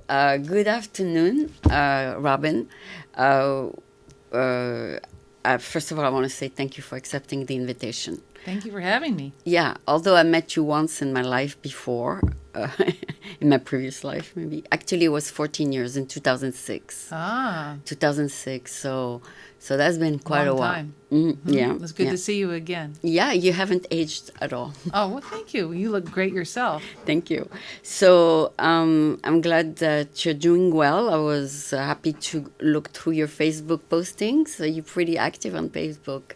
Good afternoon, Robin. Uh, First of all, I want to say thank you for accepting the invitation. Thank you for having me. Yeah, although I met you once in my life before, in my previous life, maybe. Actually, it was 14 years in 2006. 2006. So that's been quite a while. Time. Yeah. It was good to see you again. Yeah, you haven't aged at all. Oh, well, thank you. You look great yourself. Thank you. So I'm glad that you're doing well. I was happy to look through your Facebook postings. You're pretty active on Facebook.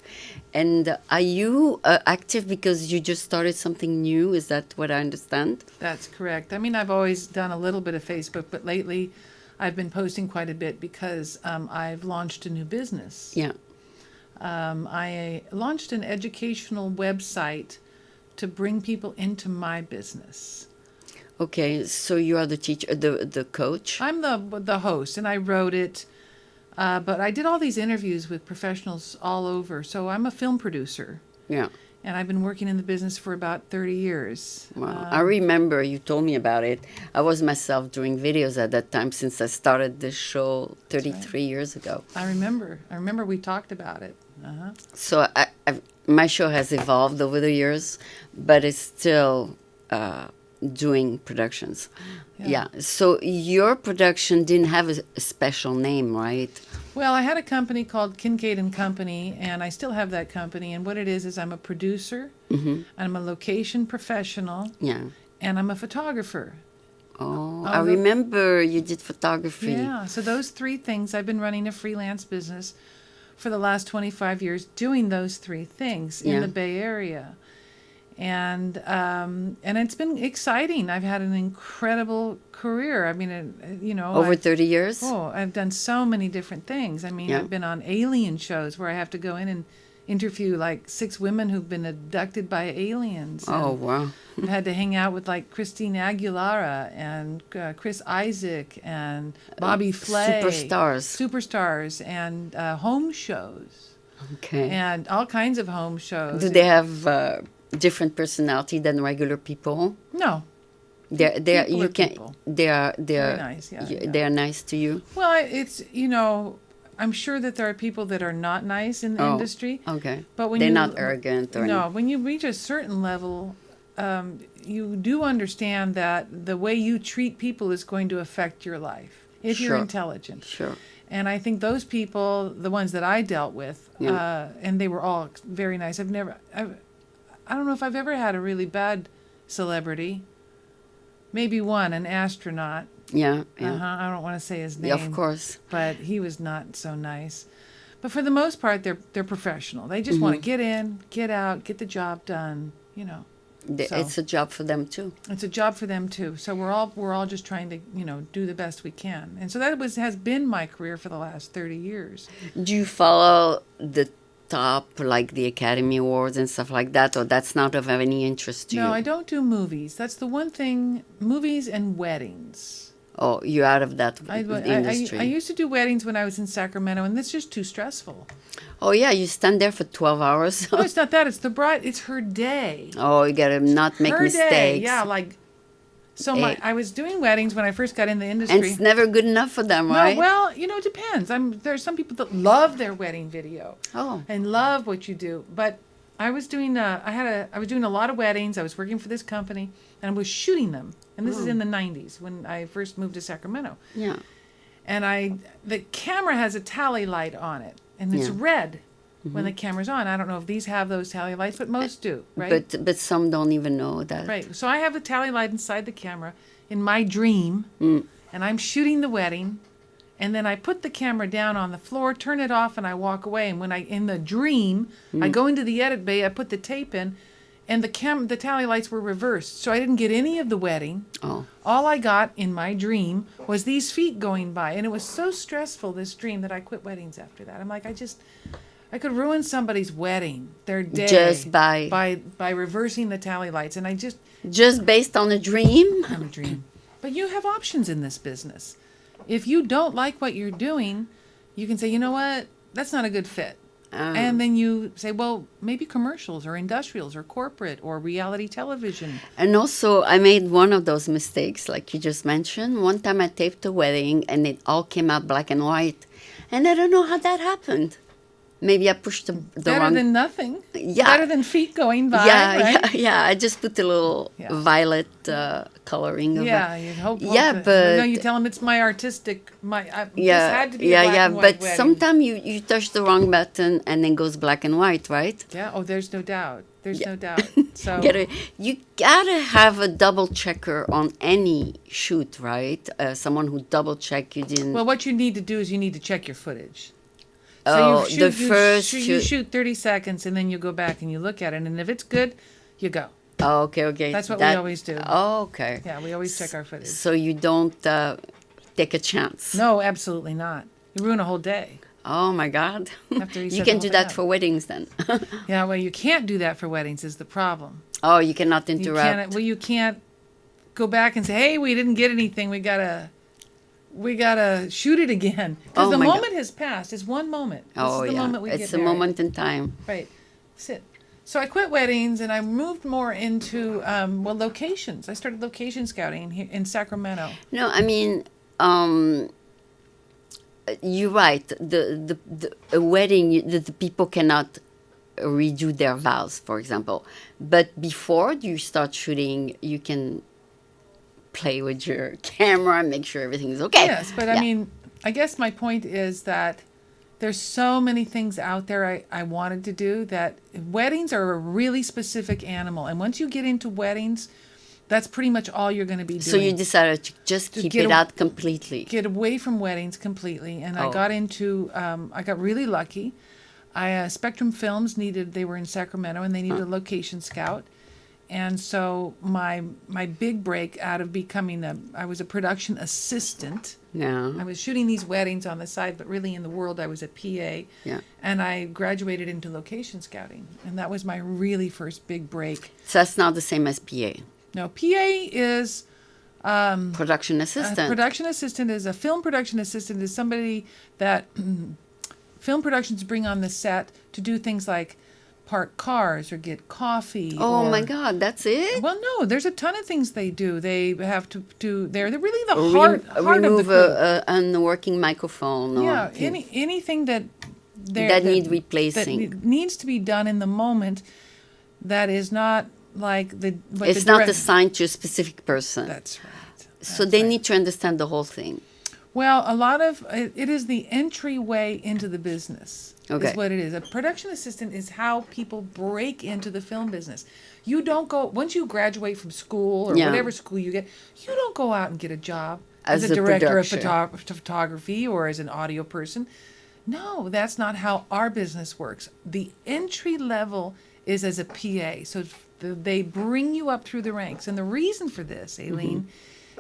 And are you active because you just started something new? Is that what I understand? That's correct. I mean, I've always done a little bit of Facebook, but lately I've been posting quite a bit because I've launched a new business. Yeah. I launched an educational website to bring people into my business. Okay, so you are the teacher, the coach? I'm the host, and I wrote it, but I did all these interviews with professionals all over. So I'm a film producer. Yeah. And I've been working in the business for about 30 years. Wow. I remember you told me about it. I was myself doing videos at that time since I started this show 33 years ago. I remember we talked about it. So my show has evolved over the years, but it's still doing productions. Yeah. So your production didn't have a special name, right? Well, I had a company called Kincade and Company, and I still have that company. And what it is I'm a producer, I'm a location professional, and I'm a photographer. Oh, I remember you did photography. Yeah, so those three things, I've been running a freelance business for the last 25 years, doing those three things in the Bay Area. And it's been exciting. I've had an incredible career. I mean, over 30 years. Oh, I've done so many different things. I mean, I've been on alien shows where I have to go in and interview like 6 women who've been abducted by aliens. Oh, wow! I've had to hang out with like Christina Aguilera and Chris Isaac and Bobby Flay. Superstars and home shows. Okay. And all kinds of home shows. Do they have different personality than regular people? No. They are very nice. They are nice to you. Well, it's I'm sure that there are people that are not nice in the industry. Okay. But when they're not arrogant or anything. When you reach a certain level, you do understand that the way you treat people is going to affect your life if you're intelligent. Sure. And I think those people, the ones that I dealt with, and they were all very nice. I don't know if I've ever had a really bad celebrity. Maybe one, an astronaut. Yeah. I don't want to say his name. Yeah, of course. But he was not so nice. But for the most part, they're professional. They just want to get in, get out, get the job done. It's a job for them too. It's a job for them too. So we're all just trying to do the best we can. And so that has been my career for the last 30 years. Do you follow the top, like the Academy Awards and stuff like that, or that's not of any interest to you? No, I don't do movies. That's the one thing, movies and weddings. Oh, you're out of that industry. I used to do weddings when I was in Sacramento, and it's just too stressful. Oh, yeah, you stand there for 12 hours. No, it's not that. It's the bride. It's her day. Oh, you got to not make mistakes. Day. Yeah, like... So I was doing weddings when I first got in the industry. And it's never good enough for them, right? No, well, it depends. There's some people that love their wedding video. Oh. And love what you do. But I was doing I was doing a lot of weddings. I was working for this company and I was shooting them. And this is in the 90s when I first moved to Sacramento. Yeah. And the camera has a tally light on it and it's red. When the camera's on. I don't know if these have those tally lights, but most do, right? But some don't even know that. Right. So I have the tally light inside the camera in my dream, and I'm shooting the wedding, and then I put the camera down on the floor, turn it off, and I walk away. And when in the dream, I go into the edit bay, I put the tape in, and the tally lights were reversed. So I didn't get any of the wedding. Oh. All I got in my dream was these feet going by, and it was so stressful, this dream, that I quit weddings after that. I'm like, I could ruin somebody's wedding, their day, just by reversing the tally lights, and I just based on a dream. On a dream. But you have options in this business. If you don't like what you're doing, you can say, you know what, that's not a good fit. And then you say, well, maybe commercials or industrials or corporate or reality television. And also, I made one of those mistakes, like you just mentioned. One time I taped a wedding and it all came out black and white. And I don't know how that happened. Maybe I pushed the Better wrong... than nothing. Yeah. Better than feet going by, yeah, right? yeah. I just put a little violet coloring of it. You hope. But... No, you tell them it's my artistic... this Yeah, had to be a black and white but wedding. sometimes you touch the wrong button and then goes black and white, right? Yeah, there's no doubt. There's no doubt. So You gotta have a double checker on any shoot, right? Someone who double check you didn't... Well, what you need to do is you need to check your footage. You shoot 30 seconds and then you go back and you look at it, and if it's good, you go. Oh, okay. That's what we always do. Oh, okay. Yeah, we always check our footage. So you don't take a chance. No, absolutely not. You ruin a whole day. Oh my God. After you can do that for weddings then. Yeah, well, you can't do that for weddings is the problem. Oh, you cannot interrupt. You can't go back and say, hey, we didn't get anything. We gotta shoot it again. Because the moment has passed. It's one moment. This is the moment we get It's a moment in time. Right. That's it. So I quit weddings and I moved more into, locations. I started location scouting here in Sacramento. No, I mean, you're right. A wedding, the people cannot redo their vows, for example. But before you start shooting, you can play with your camera and make sure everything's okay. Yes, but I mean, I guess my point is that there's so many things out there I wanted to do that weddings are a really specific animal. And once you get into weddings, that's pretty much all you're going to be doing. So you decided to just keep it out completely. Get away from weddings completely. And I got into, I got really lucky. Spectrum Films they were in Sacramento and they needed a location scout. And so my big break out of becoming I was a production assistant. Yeah. I was shooting these weddings on the side, but really in the world I was a PA. Yeah. And I graduated into location scouting. And that was my really first big break. So that's not the same as PA. No, PA is... production assistant. A film production assistant is somebody that film productions bring on the set to do things like park cars or get coffee. Oh my God, that's it? Well, no, there's a ton of things they do. They have to do. They're really the heart of the crew. A working microphone. Yeah, anything that need replacing. That needs to be done in the moment. That is not like it's not assigned to a specific person. That's right. So they need to understand the whole thing. Well, a lot of it is the entryway into the business. Okay. Is what it is. A production assistant is how people break into the film business. You don't go once you graduate from school or whatever school you get. You don't go out and get a job as a director of photography or as an audio person. No, that's not how our business works. The entry level is as a PA. So they bring you up through the ranks, and the reason for this, Aline,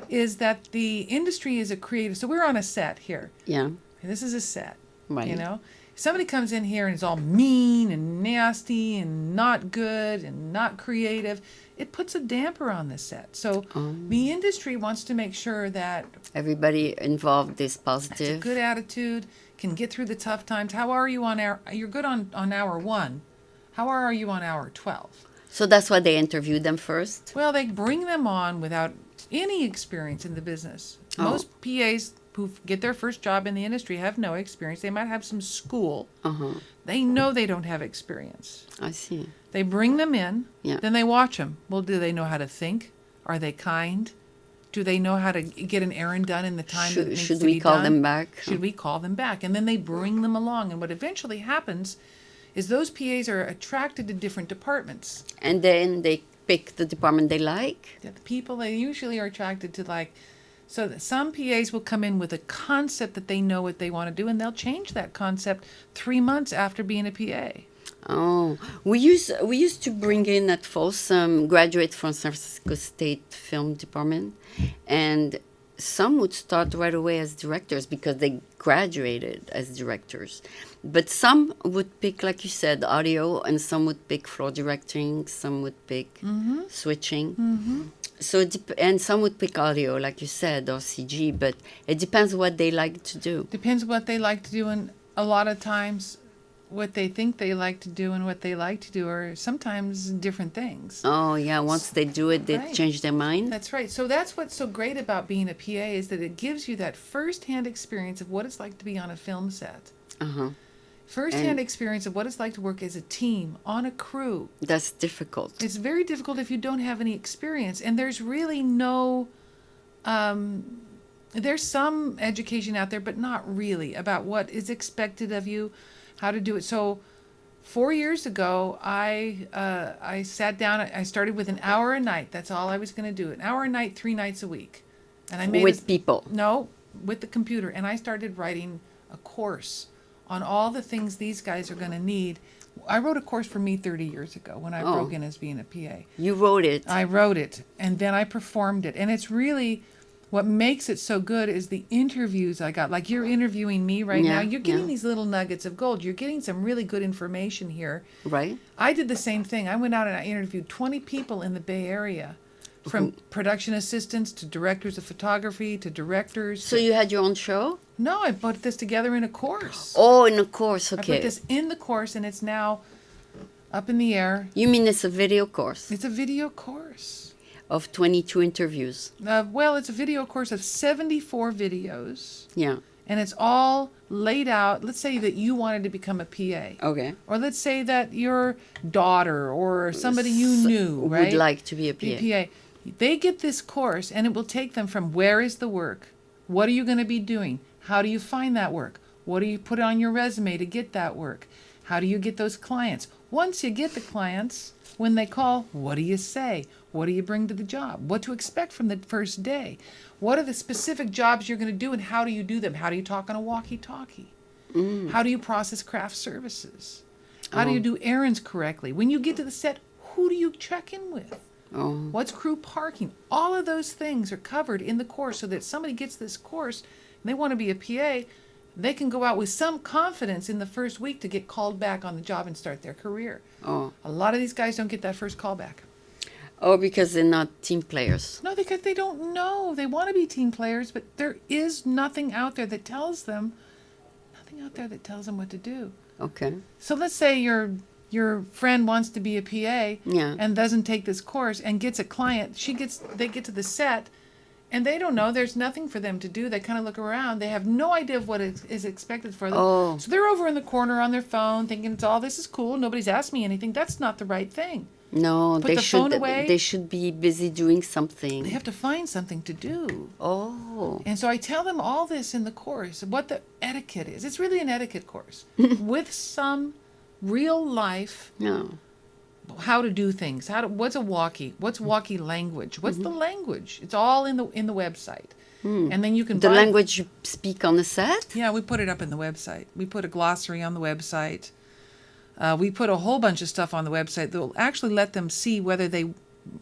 is that the industry is a creative. So we're on a set here. Yeah. And this is a set. Right. You know? Somebody comes in here and is all mean and nasty and not good and not creative. It puts a damper on the set. So the industry wants to make sure that everybody involved is positive. Has a good attitude, can get through the tough times. How are you on you're good on hour 1. How are you on hour 12? So that's why they interview them first? Well, they bring them on without any experience in the business. Most PAs who get their first job in the industry have no experience. They might have some school. They know they don't have experience. I see. They bring them in. Yeah. Then they watch them. Well, do they know how to think? Are they kind? Do they know how to get an errand done in the time that needs to be done? Should we call them back? Should we call them back? And then they bring them along. And what eventually happens is those PAs are attracted to different departments. And then they pick the department they like? The people they usually are attracted to, like... So some PAs will come in with a concept that they know what they want to do, and they'll change that concept 3 months after being a PA. Oh, we used to bring in at Folsom graduates from San Francisco State Film Department, and some would start right away as directors because they graduated as directors. But some would pick, like you said, audio, and some would pick floor directing, some would pick switching. So and some would pick audio, like you said, or CG, but it depends what they like to do. Depends what they like to do, and a lot of times what they think they like to do and what they like to do are sometimes different things. Oh, yeah. Once they do it, they Right. change their mind. That's right. So that's what's so great about being a PA is that it gives you that first-hand experience of what it's like to be on a film set. Uh-huh. First-hand And- experience of what it's like to work as a team, on a crew. That's difficult. It's very difficult if you don't have any experience. And there's really no... there's some education out there, but not really, about what is expected of you, how to do it. So 4 years ago, I sat down. I started with an hour a night. That's all I was going to do. An hour a night, 3 nights a week. And I made With people. No, with the computer. And I started writing a course on all the things these guys are going to need. I wrote a course for me 30 years ago when I broke in as being a PA. You wrote it. I wrote it, and then I performed it. And it's really, what makes it so good is the interviews I got. Like you're interviewing me right now. You're getting these little nuggets of gold. You're getting some really good information here. Right. I did the same thing. I went out and I interviewed 20 people in the Bay Area, from production assistants to directors of photography to directors. So you had your own show? No, I put this together in a course. Oh, in a course. I Okay. put this in the course, and it's now up in the air. You mean it's a video course It's a video course. of 22 interviews? Well, it's a video course of 74 videos, Yeah. and it's all laid out. Let's say that you wanted to become a PA. Okay. Or let's say that your daughter or somebody you knew, right? Would like to be a PA. PA. They get this course, and it will take them from where is the work? What are you going to be doing? How do you find that work? What do you put on your resume to get that work? How do you get those clients? Once you get the clients, when they call, what do you say? What do you bring to the job? What to expect from the first day? What are the specific jobs you're going to do, and how do you do them? How do you talk on a walkie-talkie? How do you process craft services? How do you do errands correctly? When you get to the set, who do you check in with? Oh. What's crew parking? All of those things are covered in the course, so that somebody gets this course and they want to be a PA, they can go out with some confidence in the first week to get called back on the job and start their career. Oh. A lot of these guys don't get that first call back. Oh, because they're not team players. No, because they don't know. They want to be team players, but there is nothing out there that tells them what to do. Okay. So let's say your friend wants to be a PA and doesn't take this course and gets a client. They get to the set and they don't know. There's nothing for them to do. They kind of look around. They have no idea of what is expected for them. Oh. So they're over in the corner on their phone thinking this is cool. Nobody's asked me anything. That's not the right thing. No, Put the phone away. They should be busy doing something. They have to find something to do. Oh. And so I tell them all this in the course, what the etiquette is. It's really an etiquette course with some real life, No. how to do things. What's a walkie? What's walkie language? What's the language? It's all in the website. And then you can The buy language you speak on the set? Yeah, we put it up in the website. We put a glossary on the website. We put a whole bunch of stuff on the website that will actually let them see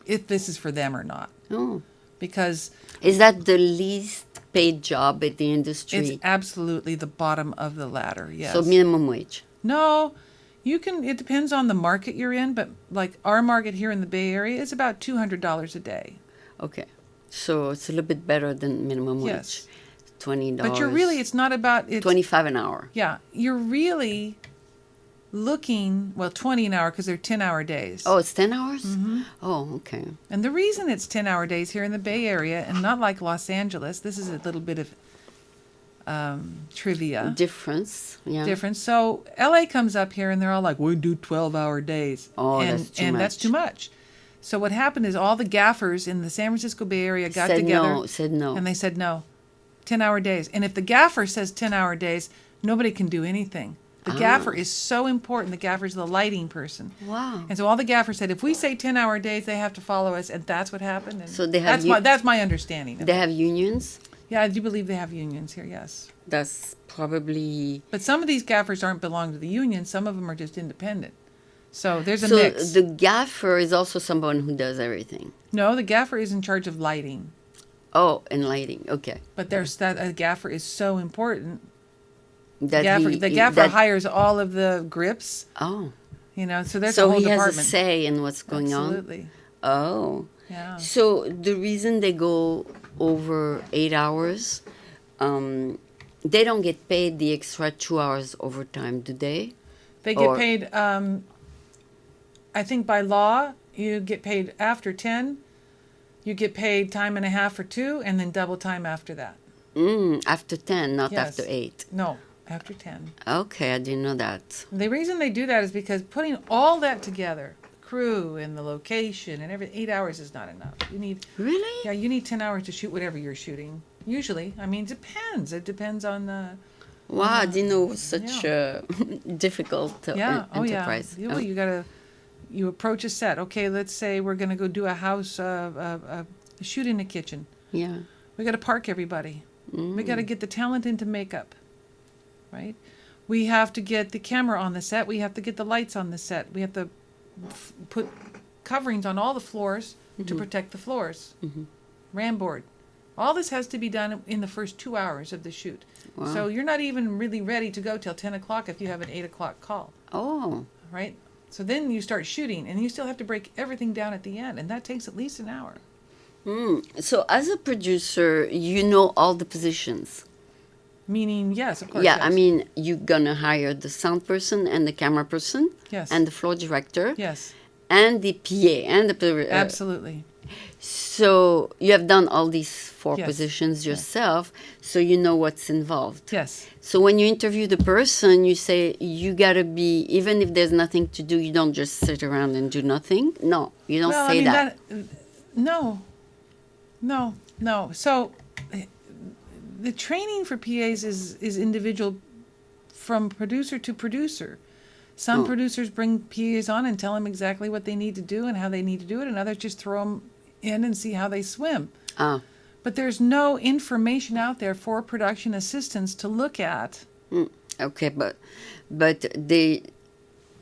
if this is for them or not. Oh. Because Is that the least paid job in the industry? it's absolutely the bottom of the ladder, yes. So minimum wage. No, it depends on the market you're in, but like our market here in the Bay Area is about $200 a day. Okay. So it's a little bit better than minimum wage. Yes. $20. But it's not about... 25 an hour. Yeah, you're really looking, 20 an hour because they're 10-hour days. Oh, it's 10 hours? Mm-hmm. Oh, okay. And the reason it's 10-hour days here in the Bay Area and not like Los Angeles, this is a little bit of trivia. Difference. Yeah. Difference. So LA comes up here and they're all like, we do 12-hour days. Oh, and, that's too and much. that's too much. So what happened is all the gaffers in the San Francisco Bay Area got together. Said no. And they said no. 10-hour days. And if the gaffer says 10-hour days, nobody can do anything. The gaffer is so important. The gaffer's the lighting person. Wow. And so all the gaffers said, if we say 10-hour days, they have to follow us. And that's what happened. And So they have that's my understanding. They have unions? Yeah, I do believe they have unions here, yes. That's probably... But some of these gaffers aren't belong to the union. Some of them are just independent. So there's a So mix. the gaffer is also someone who does everything. No, the gaffer is in charge of lighting. Oh, and lighting. Okay. But a gaffer is so important. The The gaffer hires all of the grips. Oh. So there's a So whole he department. has a say in what's going Absolutely. on? Oh. Yeah. So the reason they go over 8 hours, they don't get paid the extra 2 hours overtime, do they? They get Or- paid, I think by law, you get paid after 10. You get paid time and a half for 2, and then double time after that. After 10, not Yes. after 8. No, after 10. Okay, I didn't know that. The reason they do that is because putting all that together, crew and the location and everything, 8 hours is not enough. You need, Really? yeah, you need 10 hours to shoot whatever you're shooting. Usually, I mean, depends. It depends on the. Wow, I didn't know it was such a difficult enterprise. Yeah, well, you approach a set. Okay, let's say we're gonna go do a house, shoot in the kitchen. Yeah. We got to park everybody. We got to get the talent into makeup, right? We have to get the camera on the set. We have to get the lights on the set. We have to put coverings on all the floors to protect the floors. Ram board. All this has to be done in the first 2 hours of the shoot. Wow. So you're not even really ready to go till 10 o'clock if you have an 8 o'clock call, Oh. right? So then you start shooting, and you still have to break everything down at the end, and that takes at least an hour. So as a producer, you know all the positions. Meaning, yes, of course. Yeah, yes. I mean, you're gonna hire the sound person and the camera person, Yes. and the floor director, Yes, and the PA, and the absolutely. So you have done all these 4 Yes. positions yourself, so you know what's involved. Yes. So when you interview the person, you say you gotta be, even if there's nothing to do, you don't just sit around and do nothing. No, you don't say that. No. So the training for PAs is individual from producer to producer. Some producers bring PAs on and tell them exactly what they need to do and how they need to do it, and others just throw them in and see how they swim. Ah, But there's no information out there for production assistants to look at. okay, but they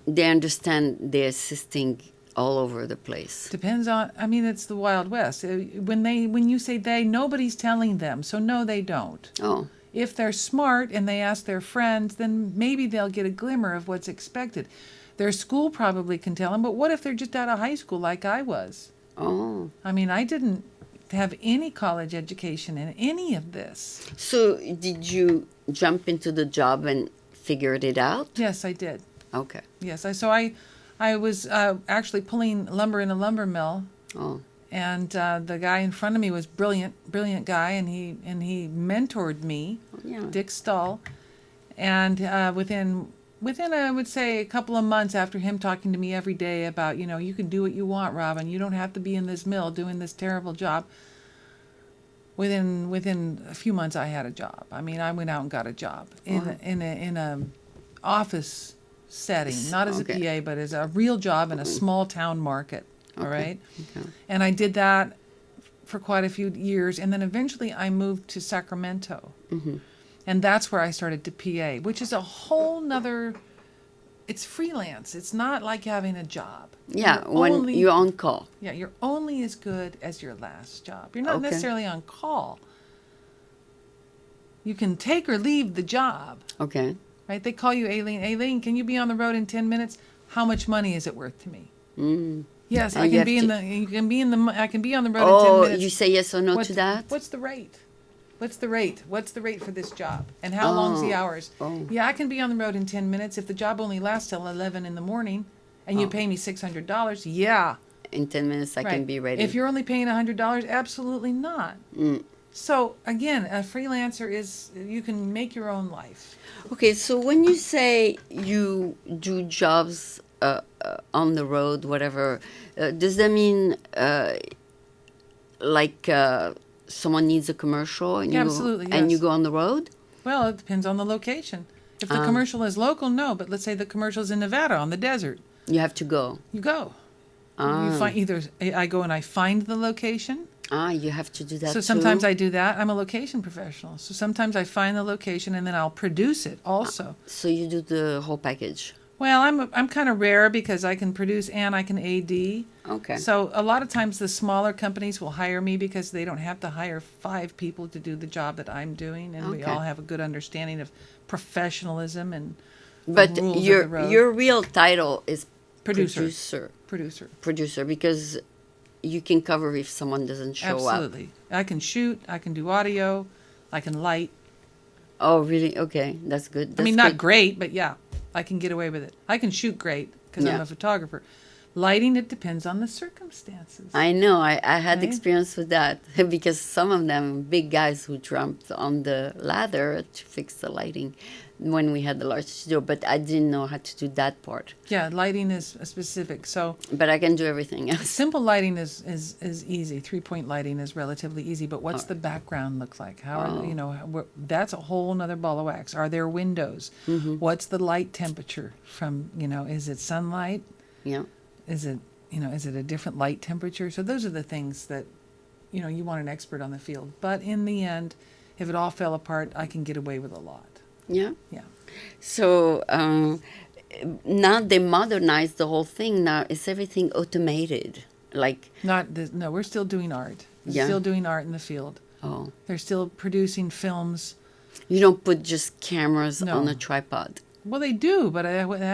understand they're assisting all over the place. Depends on. I mean, it's the Wild West. When you say they, nobody's telling them. So no, they don't. Oh, If they're smart and they ask their friends, then maybe they'll get a glimmer of what's expected. Their school probably can tell them, but what if they're just out of high school like I was? oh. I mean, I didn't have any college education in any of this. So did you jump into the job and figured it out? Yes, I did. Okay. Yes, I was actually pulling lumber in a lumber mill, Oh, and the guy in front of me was brilliant guy, and he mentored me, yeah. Dick Stahl, and within I would say a couple of months after him talking to me every day about, you can do what you want, Robin, you don't have to be in this mill doing this terrible job. Within a few months I had a job. I mean, I went out and got a job in a office setting, not as a PA, but as a real job in a small town market. All right. Okay. And I did that for quite a few years, and then eventually I moved to Sacramento. And that's where I started to PA, which is a whole nother, it's freelance. It's not like having a job. Yeah, when you're on call. Yeah, you're only as good as your last job. You're not necessarily on call. You can take or leave the job, Okay. right? They call you Aline. Aline, can you be on the road in 10 minutes? How much money is it worth to me? Yes, I you can have I can be on the road in 10 minutes. You say yes or no to that? What's the rate? What's the rate for this job? And how long's the hours? Yeah, I can be on the road in 10 minutes. If the job only lasts till 11 in the morning and you pay me $600, yeah. In 10 minutes I can be ready. If you're only paying $100, absolutely not. So again, a freelancer you can make your own life. Okay, so when you say you do jobs on the road, whatever, does that mean someone needs a commercial and Absolutely, and you yes. go on the road? Well, it depends on the location. If the commercial is local, no. But let's say the commercial's in Nevada on the desert. You have to go. You go. You find I go and I find the location. You have to do that So too? sometimes I do that. I'm a location professional. So sometimes I find the location and then I'll produce it also. So you do the whole package. Well, I'm kind of rare because I can produce and I can AD. Okay. So a lot of times the smaller companies will hire me because they don't have to hire 5 people to do the job that I'm doing, and we all have a good understanding of professionalism and But the rules of the road. your real title is Producer. Producer, because you can cover if someone doesn't show up. Absolutely. I can shoot, I can do audio, I can light. Oh, really? Okay, that's good. I mean, not great, but yeah. I can get away with it. I can shoot great because I'm a photographer. Lighting, it depends on the circumstances. I know. I had Right? experience with that because some of them, big guys who jumped on the ladder to fix the lighting when we had the large studio, but I didn't know how to do that part. Yeah, lighting is specific. So But I can do everything else. simple lighting is easy. 3-point lighting is relatively easy. But what's the background look like? How are that's a whole nother ball of wax. Are there windows? What's the light temperature from? Is it sunlight? Yeah. Is it a different light temperature? So those are the things that you want an expert on the field. But in the end, if it all fell apart, I can get away with a lot. Yeah. Yeah. So now they modernized the whole thing. Now is everything automated? Like No, we're still doing art. We're still doing art in the field. oh, They're still producing films. you don't put just cameras No. on a tripod. Well, they do, but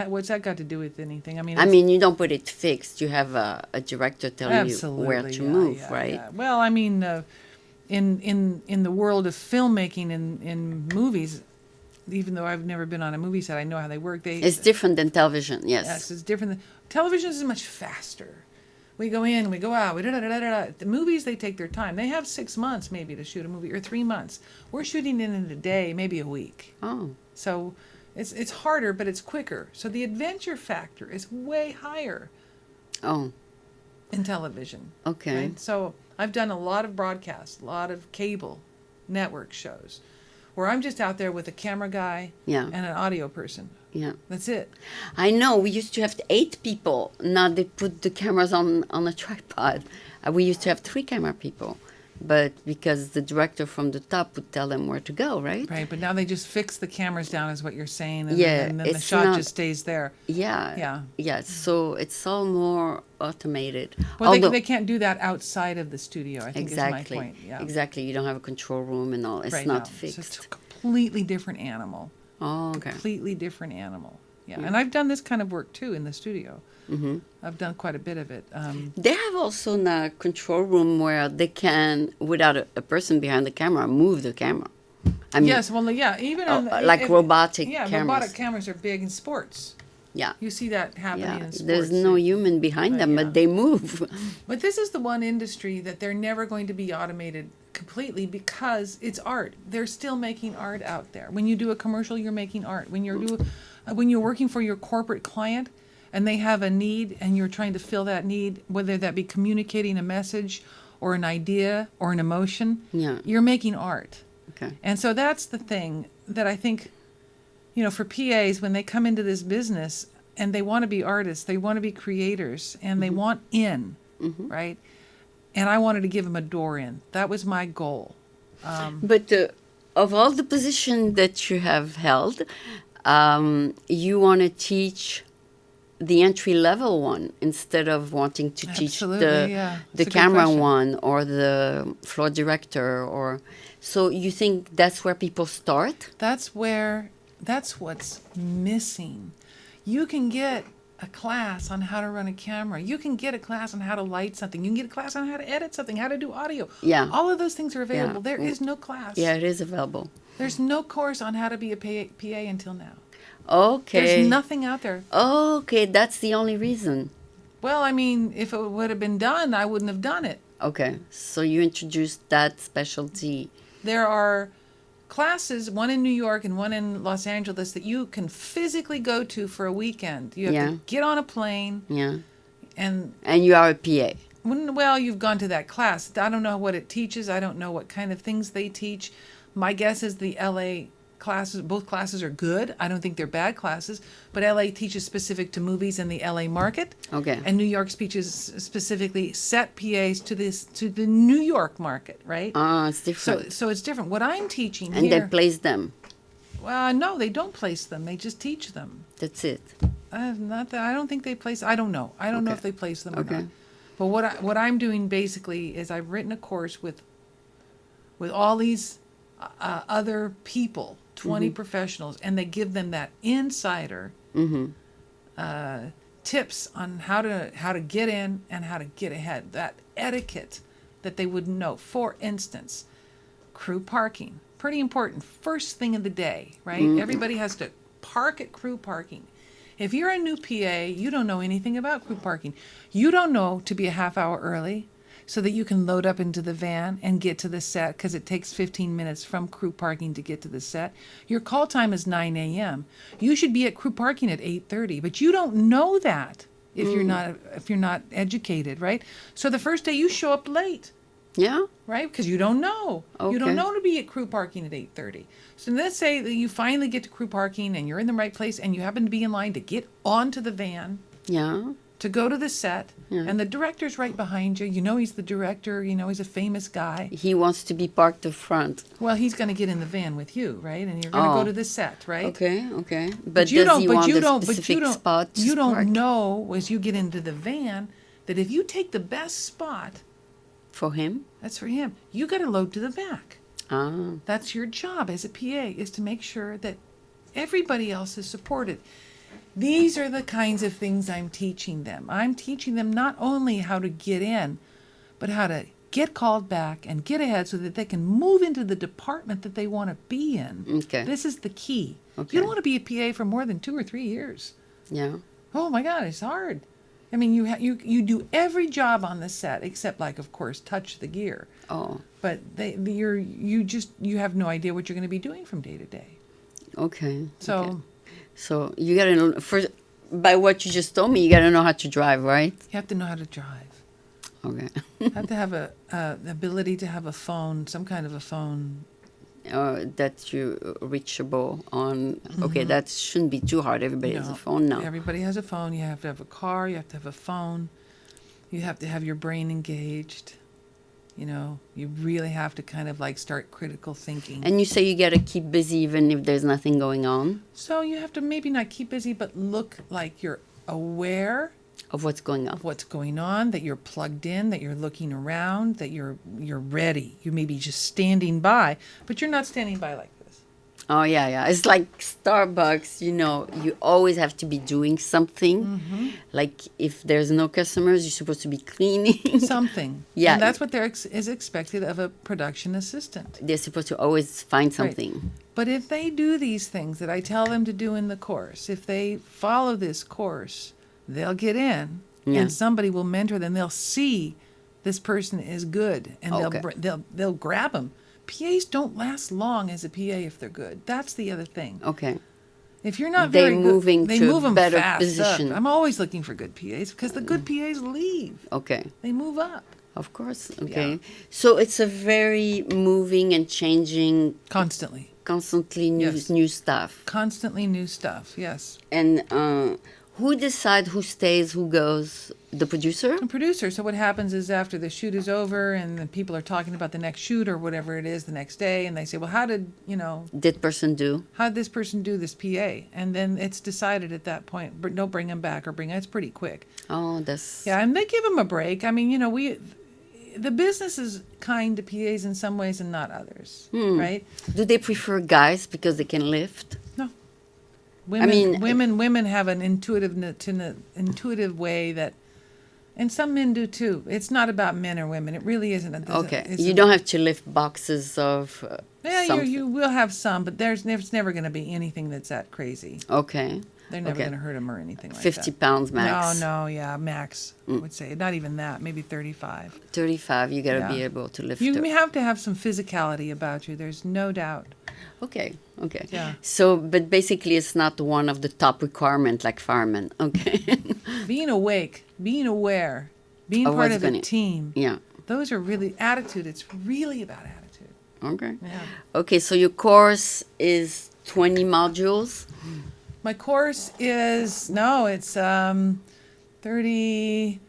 what's that got to do with anything? I mean, You don't put it fixed. You have a director telling you where to move, right? Yeah. Well, I mean, in the world of filmmaking in movies, even though I've never been on a movie set, I know how they work. It's different than television, yes. Yes, it's different. Television is much faster. We go in, we go out, The movies, they take their time. They have 6 months maybe to shoot a movie, or 3 months. We're shooting in a day, maybe a week. Oh, So it's harder, but it's quicker. So the adventure factor is way higher oh, in television. okay. Right? So I've done a lot of broadcasts, a lot of cable network shows, where I'm just out there with a camera guy Yeah. and an audio person. Yeah. That's it. I know. We used to have 8 people. Now they put the cameras on a tripod. We used to have 3 camera people. But because the director from the top would tell them where to go, right? Right, but now they just fix the cameras down, is what you're saying, and Yeah, then the it's shot not- just stays there. Yeah. Yeah. Yeah. So it's all more automated. Well, Although, they can't do that outside of the studio, I think exactly. is my point. Yeah. Exactly. You don't have a control room and all. It's Right not now. fixed. So it's a completely different animal. Oh, okay. Completely different animal. Yeah, and I've done this kind of work too in the studio. Mm-hmm. I've done quite a bit of it. They have also now a control room where they can, without a person behind the camera, move the camera. I mean, yes, well, yeah, even like robotic yeah, cameras. robotic cameras are big in sports. Yeah. You see that happening Yeah. in sports. There's no human behind them, yeah. but they move. But this is the one industry that they're never going to be automated completely because it's art. They're still making art out there. When you do a commercial, you're making art. When you're working for your corporate client and they have a need and you're trying to fill that need, whether that be communicating a message or an idea or an emotion, Yeah. you're making art. Okay. And so that's the thing that I think, for PAs, when they come into this business and they want to be artists, they want to be creators, and they want in, right? And I wanted to give them a door in. That was my goal. But of all the positions that you have held, you want to teach the entry level one instead of wanting to teach Absolutely, yeah. the It's a good camera question. one or the floor director, or so you think that's where people start? That's what's missing. You can get a class on how to run a camera. You can get a class on how to light something. You can get a class on how to edit something, how to do audio. Yeah. All of those things are available. Yeah. There is no class. Yeah, it is available. There's no course on how to be a PA until now. Okay. There's nothing out there. Okay, that's the only reason. Well, I mean, if it would have been done, I wouldn't have done it. Okay, so you introduced that specialty. There are classes, one in New York and one in Los Angeles, that you can physically go to for a weekend. You have Yeah. to get on a plane, Yeah. and And you are a PA. well, you've gone to that class. I don't know what it teaches. I don't know what kind of things they teach. My guess is the LA classes, both classes are good. I don't think they're bad classes, but LA teaches specific to movies in the LA market. Okay. And New York teaches specifically set PAs to the New York market, right? It's different. So it's different. What I'm teaching And here, they place them. well, no, they don't place them. They just teach them. That's it. Not that I don't think they place. I don't know. I don't know Okay. if they place them or Okay. not. But what I'm doing basically is I've written a course with all these other people, 20 professionals, and they give them that insider tips on how to get in and how to get ahead. That etiquette that they wouldn't know. For instance, crew parking, pretty important. First thing of the day, right? Everybody has to park at crew parking. If you're a new PA, you don't know anything about crew parking. You don't know to be a half hour early so that you can load up into the van and get to the set, because it takes 15 minutes from crew parking to get to the set. Your call time is 9 a.m. You should be at crew parking at 8:30, but you don't know that if you're not educated, right? So the first day you show up late. Yeah. Right? Because you don't know. Okay. You don't know to be at crew parking at 8:30. So let's say that you finally get to crew parking and you're in the right place and you happen to be in line to get onto the van. Yeah. To go to the set, Yeah. and the director's right behind you. You know he's the director. You know he's a famous guy. He wants to be parked up front. Well, he's going to get in the van with you, right? And you're going to go to the set, right? Okay, okay. But But you does don't. he But want you a don't. But specific you don't. spot to You don't park know as you get into the van that if you take the best spot, for him? that's for him. You got to load to the back. Ah, That's your job as a PA, is to make sure that everybody else is supported. These are the kinds of things I'm teaching them. I'm teaching them not only how to get in, but how to get called back and get ahead so that they can move into the department that they want to be in. okay. This is the key. Okay. You don't want to be a PA for more than 2 or 3 years. Yeah. Oh my God, it's hard. I mean, you do every job on the set except, like, of course, touch the gear. Oh, But you have no idea what you're going to be doing from day to day. okay. So. Okay. So you gotta know, first, by what you just told me, you gotta know how to drive, right? You have to know how to drive. Okay. You have to have the ability to have a phone, some kind of a phone. That you reachable on. Okay, that shouldn't be too hard. Everybody has a phone now. Everybody has a phone. You have to have a car. You have to have a phone. You have to have your brain engaged. You know, you really have to kind of like start critical thinking. And you say you gotta keep busy even if there's nothing going on So you have to maybe not keep busy, but look like you're aware of what's going on. of what's going on, that you're plugged in, that you're looking around, that you're ready. You may be just standing by, but you're not standing by like this. Oh yeah, yeah. It's like Starbucks. You know, you always have to be doing something. Like if there's no customers, you're supposed to be cleaning. Something. Yeah. And that's what is expected of a production assistant. They're supposed to always find something. But if they do these things that I tell them to do in the course, if they follow this course, they'll get in, Yeah. and somebody will mentor them. They'll see this person is good, and Okay. they'll grab them. PAs don't last long as a PA if they're good. That's the other thing. Okay. If you're not They're very moving good, they to a move them better fast position. up. I'm always looking for good PAs because the good PAs leave. Okay. They move up Of course. Okay. Yeah. So it's a very moving and changing, constantly. constantly Yes. new stuff. Constantly new stuff. Yes. And who decides who stays, who goes? The producer? A producer. So what happens is after the shoot is over and the people are talking about the next shoot or whatever it is the next day, and they say, well, how did Person do? this person do this PA? And then it's decided at that point, don't bring him back or it's pretty quick. Oh, that's... Yeah, and they give him a break. I mean, the business is kind to PAs in some ways and not others, right? Do they prefer guys because they can lift? No. Women have an intuitive way that, and some men do too. It's not about men or women. It really isn't. Okay. You don't have to lift boxes of Yeah, something. you will have some, but there's never going to be anything that's that crazy. Okay. They're never Okay. going to hurt them or anything like 50 that. pounds max. No, yeah, max. I would say not even that. Maybe 35. 35, you got to be Yeah. able to lift You it. have to have some physicality about you. There's no doubt. Okay. Yeah. So, but basically it's not one of the top requirements like firemen. Okay. Being awake, being aware, being Of part what's of a gonna- team. Yeah. Those are really attitude. It's really about attitude. Okay. Yeah. Okay, so your course is 20 modules. My course is it's 30.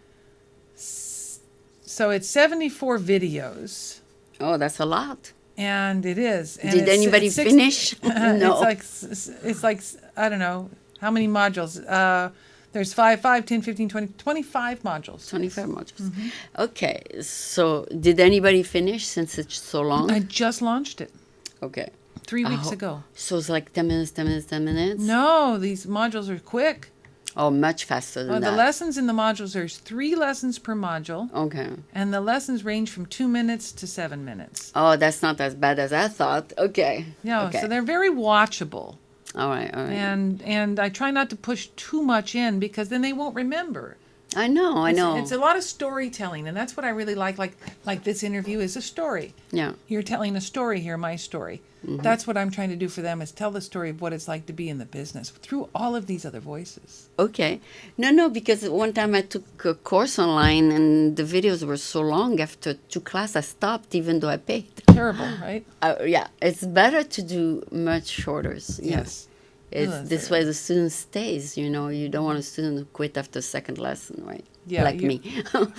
So it's 74 videos, Oh, that's a lot. and it is. And Did anybody it's six- finish? No. It's like I don't know how many modules. There's 5, 10, 15, 20, 25 modules. 25 modules. Mm-hmm. Okay, so did anybody finish since it's so long? I just launched it Okay. 3 weeks Oh, ago. So it's like 10 minutes, 10 minutes, 10 minutes? No, these modules are quick. Oh, much faster than The that. lessons in the modules, there's 3 lessons per module, Okay. and the lessons range from 2 minutes to 7 minutes. Oh, that's not as bad as I thought. Okay. Yeah, Okay. so they're very watchable. All right, all right. And I try not to push too much in because then they won't remember. I know. It's a lot of storytelling, and that's what I really like. Like this interview is a story. Yeah. You're telling a story here, my story. That's what I'm trying to do for them, is tell the story of what it's like to be in the business through all of these other voices. Okay. No, because one time I took a course online and the videos were so long. After 2 classes, I stopped, even though I paid. Terrible, right? Yeah, it's better to do much shorter. Yes. It's this way the student stays. You don't want a student to quit after the second lesson, right? Yeah, like me.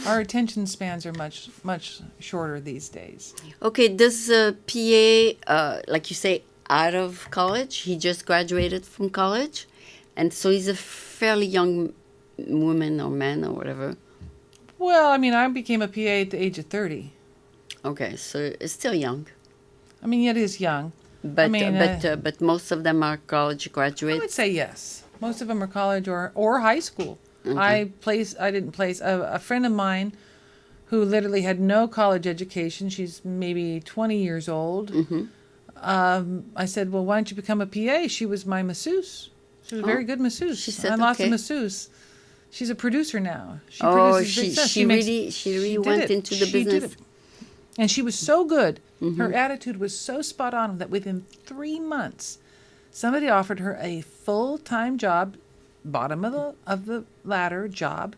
Our attention spans are much shorter these days. Okay, does PA, like you say, out of college? He just graduated from college, and so he's a fairly young woman or man or whatever. Well, I mean, I became a PA at the age of 30. Okay, so it's still young. I mean, it is young. But I mean, but most of them are college graduates. I would say yes. Most of them are college or high school. Okay. I didn't place a friend of mine who literally had no college education. She's maybe 20 years old. I said, well, why don't you become a PA? She was my masseuse. She was a very good masseuse. She said, I lost okay. a masseuse. She's a producer now. She Oh, produces big stuff. she really went into the She did business. it. And she was so good. Her attitude was so spot on that within 3 months, somebody offered her a full-time job, bottom of the ladder job,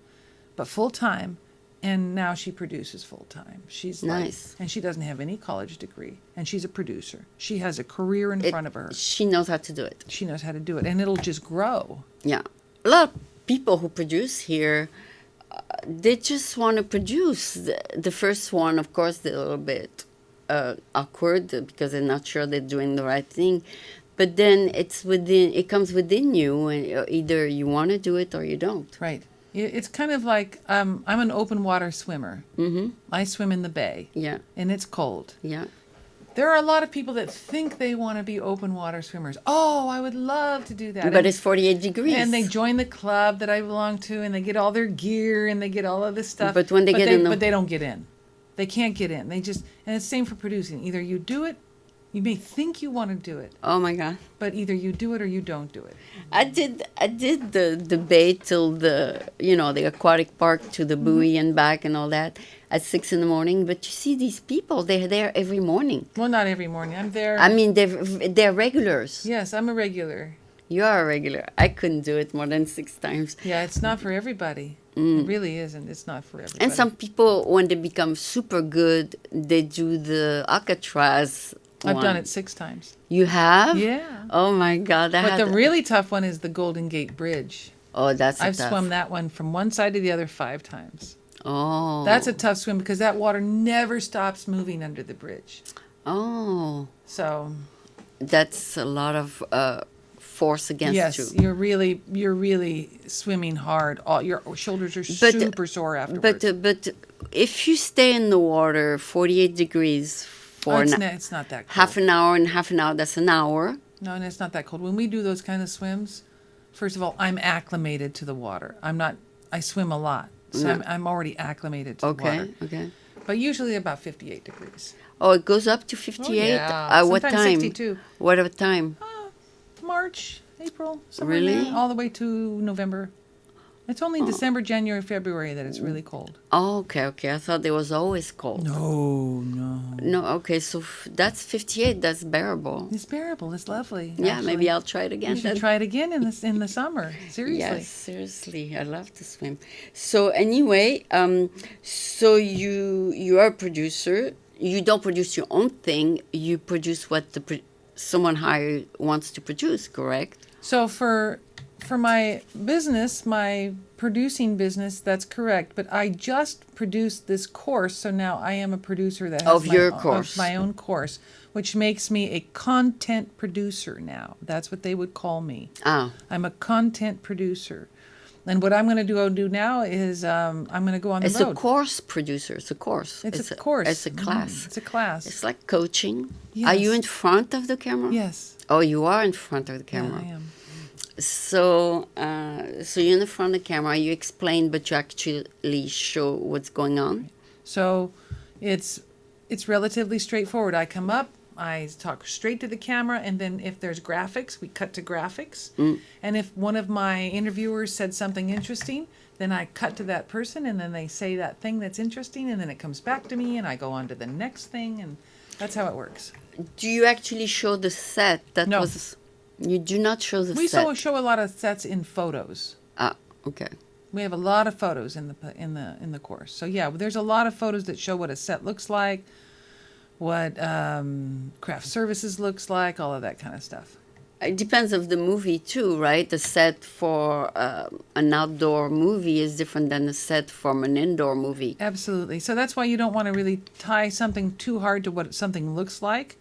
but full-time. And now she produces full-time. She's Nice. And she doesn't have any college degree. And she's a producer. She has a career in front of her. She knows how to do it. She knows how to do it. And it'll just grow. Yeah. A lot of people who produce here, they just want to produce. The first one, of course, they're a little bit awkward because they're not sure they're doing the right thing. But then it comes within you, and either you want to do it or you don't. Right. It's kind of like I'm an open water swimmer. I swim in the bay. Yeah. And it's cold. Yeah. There are a lot of people that think they want to be open water swimmers. Oh, I would love to do that. But it's 48 degrees. And they join the club that I belong to, and they get all their gear, and they get all of this stuff. But when they but they don't get in. They can't get in. And it's the same for producing. Either you do it, you may think you want to do it, Oh my God. but either you do it or you don't do it. I did the bay till the aquatic park to the buoy and back and all that at 6 a.m. But you see these people, they're there every morning. Well, not every morning. I'm there. I mean, they're regulars. Yes, I'm a regular. You are a regular. I couldn't do it more than 6 times. Yeah, it's not for everybody. It really isn't. It's not for everybody. And some people, when they become super good, they do the Alcatraz. I've one. done it 6 times. You have? Yeah. Oh my God! But the really tough one is the Golden Gate Bridge. that's I've tough. swum that one from one side to the other 5 times. Oh, That's a tough swim because that water never stops moving under the bridge. Oh, So that's a lot of force against yes, you. you're really swimming hard. All your shoulders are super sore afterwards. But if you stay in the water 48 degrees for it's not that cold. half an hour, that's an hour. No, and it's not that cold. When we do those kind of swims, first of all, I'm acclimated to the water. I swim a lot. So Yeah. I'm already acclimated to the water. Okay. But usually about 58 degrees. Oh, it goes up to 58? yeah. What Sometimes time? 62. What time? March, April, somewhere in Really? there, all the way to November. It's only December, January, February that it's really cold. Oh, okay. I thought it was always cold. No. No, okay, so that's 58. That's bearable. It's bearable. It's lovely. Yeah, actually. maybe I'll try it again. You should then. try it again in the summer. Seriously. Yes, seriously, I love to swim. So anyway, so you are a producer. You don't produce your own thing. You produce what someone hired wants to produce. Correct? So for my business, my producing business, that's correct. But I just produced this course, so now I am a producer that has Of your course. of my own course, which makes me a content producer now. That's what they would call me. Ah, I'm a content producer. And what I'm going to do now is I'm going to go on the it's road. a course producer. It's a course. It's a course. It's a class. It's a class. It's like coaching. Yes. Are you in front of the camera? Yes. Oh, you are in front of the camera. Yeah, I am. So, so you're in the front of the camera. You explain, but you actually show what's going on. So it's relatively straightforward. I come up, I talk straight to the camera, and then if there's graphics, we cut to graphics. And if one of my interviewers said something interesting, then I cut to that person, and then they say that thing that's interesting, and then it comes back to me, and I go on to the next thing, and that's how it works. Do you actually show the set? No. You do not show the We set. show a lot of sets in photos. Ah, okay. We have a lot of photos in the course. So yeah, there's a lot of photos that show what a set looks like, what craft services looks like, all of that kind of stuff. It depends of the movie too, right? The set for an outdoor movie is different than a set from an indoor movie. Absolutely. So that's why you don't want to really tie something too hard to what something looks like,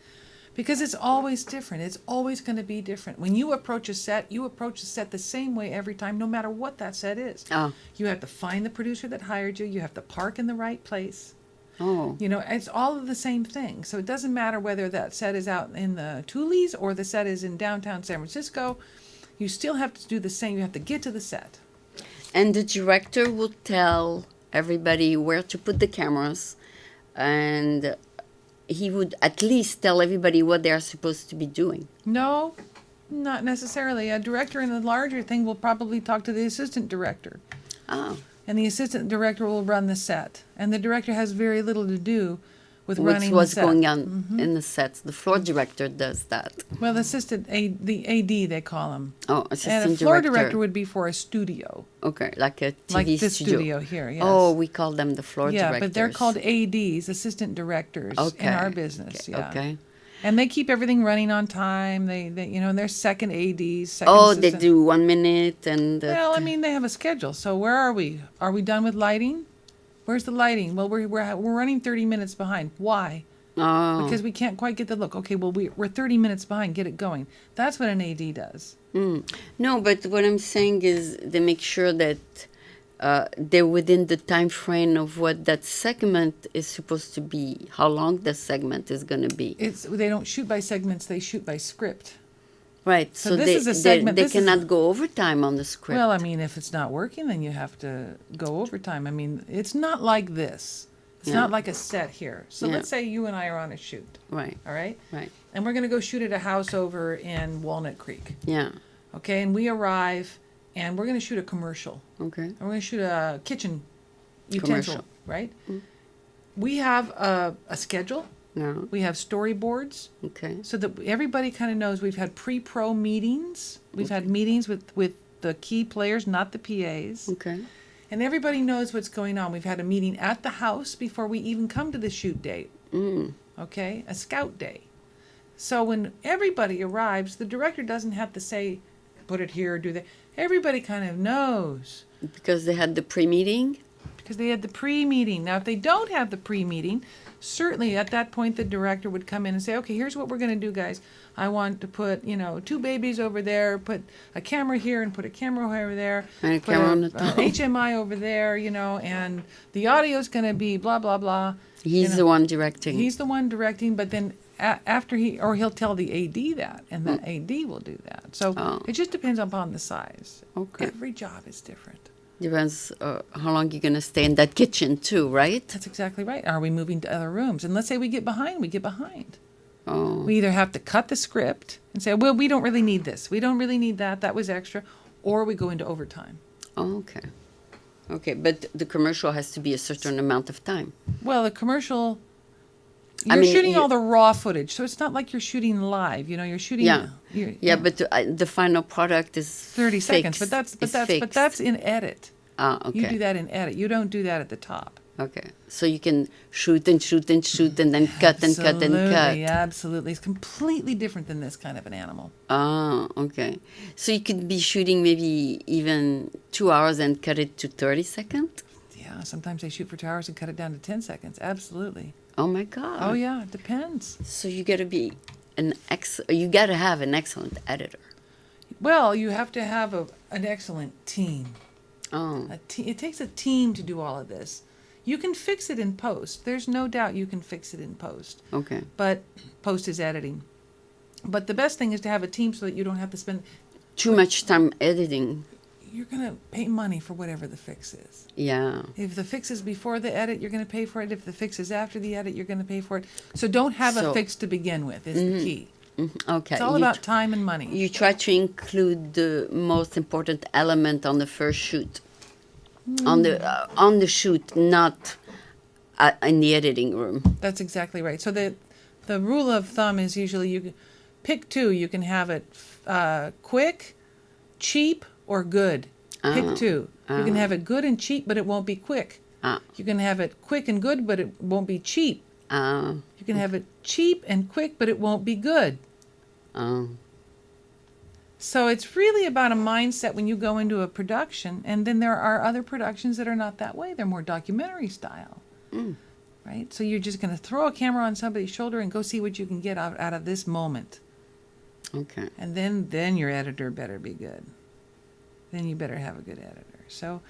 because it's always different. It's always going to be different. When you approach a set the same way every time, no matter what that set is. Oh. You have to find the producer that hired you. You have to park in the right place. Oh. You know, it's all of the same thing. So it doesn't matter whether that set is out in the Tules or the set is in downtown San Francisco. You still have to do the same. You have to get to the set. And the director will tell everybody where to put the cameras, and he would at least tell everybody what they are supposed to be doing. No, not necessarily. A director in a larger thing will probably talk to the assistant director. Oh. And the assistant director will run the set. And the director has very little to do with running What's the set. going on in the sets. The floor director does that. Well, the AD, they call him. Oh, And assistant a floor director. director would be for a studio. Okay, like a TV Like this studio. studio here, yes. Oh, we call them the floor Yeah, directors. but they're called ADs, assistant directors, Okay. in our business. Okay, Yeah. okay. And they keep everything running on time. They they're second ADs. Second Oh, they assistant. do 1 minute and... Well, I mean, they have a schedule. So where are we? Are we done with lighting? Where's the lighting? Well, we're running 30 minutes behind. Why? Oh. Because we can't quite get the look. Okay, well, we're 30 minutes behind. Get it going. That's what an AD does. No, but what I'm saying is they make sure that they're within the time frame of what that segment is supposed to be, how long the segment is going to be. They don't shoot by segments. They shoot by script. Right, So so this they, is a segment- they this is- cannot go overtime on the script. Well, I mean, if it's not working, then you have to go overtime. I mean, it's not like this. It's Yeah. not like a set here. So Yeah. let's say you and I are on a shoot, Right, all right? right, And we're going to go shoot at a house over in Walnut Creek, yeah, okay? And we arrive, and we're going to shoot a commercial. okay. And we're going to shoot a kitchen utensil, Commercial. right? We have a schedule. No, We have storyboards okay, so that everybody kind of knows. We've had pre-pro meetings. We've had meetings with the key players, not the PAs. okay, And everybody knows what's going on. We've had a meeting at the house before we even come to the shoot date. Okay? A scout day. So when everybody arrives, the director doesn't have to say, put it here, do that. Everybody kind of knows because they had the pre-meeting. because they had the pre-meeting. Now, if they don't have the pre-meeting, certainly at that point the director would come in and say, okay, here's what we're going to do, guys. I want to put, 2 babies over there, put a camera here and put a camera over there. And a put camera on the top. HMI over there, and the audio's going to be blah, blah, blah. He's the one directing. He's the one directing, but then after he'll tell the AD that, and the AD will do that. So it just depends upon the size. Okay. Every job is different. Depends how long you're going to stay in that kitchen too, right? That's exactly right. Are we moving to other rooms? And let's say we get behind, Oh, We either have to cut the script and say, well, we don't really need this. We don't really need that. That was extra. Or we go into overtime. okay. Okay, but the commercial has to be a certain amount of time. Well, the commercial, I you're mean, shooting all the raw footage. So it's not like you're shooting live. You're shooting. Yeah. you're- Yeah, but the final product is 30 seconds. fixed. But It's that's in edit. Ah, okay. You do that in edit. You don't do that at the top. Okay, so you can shoot and shoot and shoot and then cut and cut and cut. Absolutely. It's completely different than this kind of an animal. Ah, okay. So you could be shooting maybe even 2 hours and cut it to 30 seconds? Yeah, sometimes they shoot for 2 hours and cut it down to 10 seconds. Absolutely. Oh my God. Oh, yeah, it depends. So you gotta be you gotta have an excellent editor. Well, you have to have an excellent team. Oh, It takes a team to do all of this. You can fix it in post. There's no doubt you can fix it in post. okay. But post is editing. But the best thing is to have a team so that you don't have to spend... Too much time editing. you're going to pay money for whatever the fix is. Yeah. If the fix is before the edit, you're going to pay for it. If the fix is after the edit, you're going to pay for it. So don't have a fix to begin with is the key. Okay. It's all about time and money. You try to include the most important element on the first shoot. On the shoot, not in the editing room. That's exactly right. So the rule of thumb is usually you pick two. You can have it quick, cheap, or good. Pick two. You can have it good and cheap, but it won't be quick. You can have it quick and good, but it won't be cheap. You can have it cheap and quick, but it won't be good. So it's really about a mindset when you go into a production, and then there are other productions that are not that way. They're more documentary style, right? So you're just going to throw a camera on somebody's shoulder and go see what you can get out of this moment. Okay. And then your editor better be good. Then you better have a good editor. So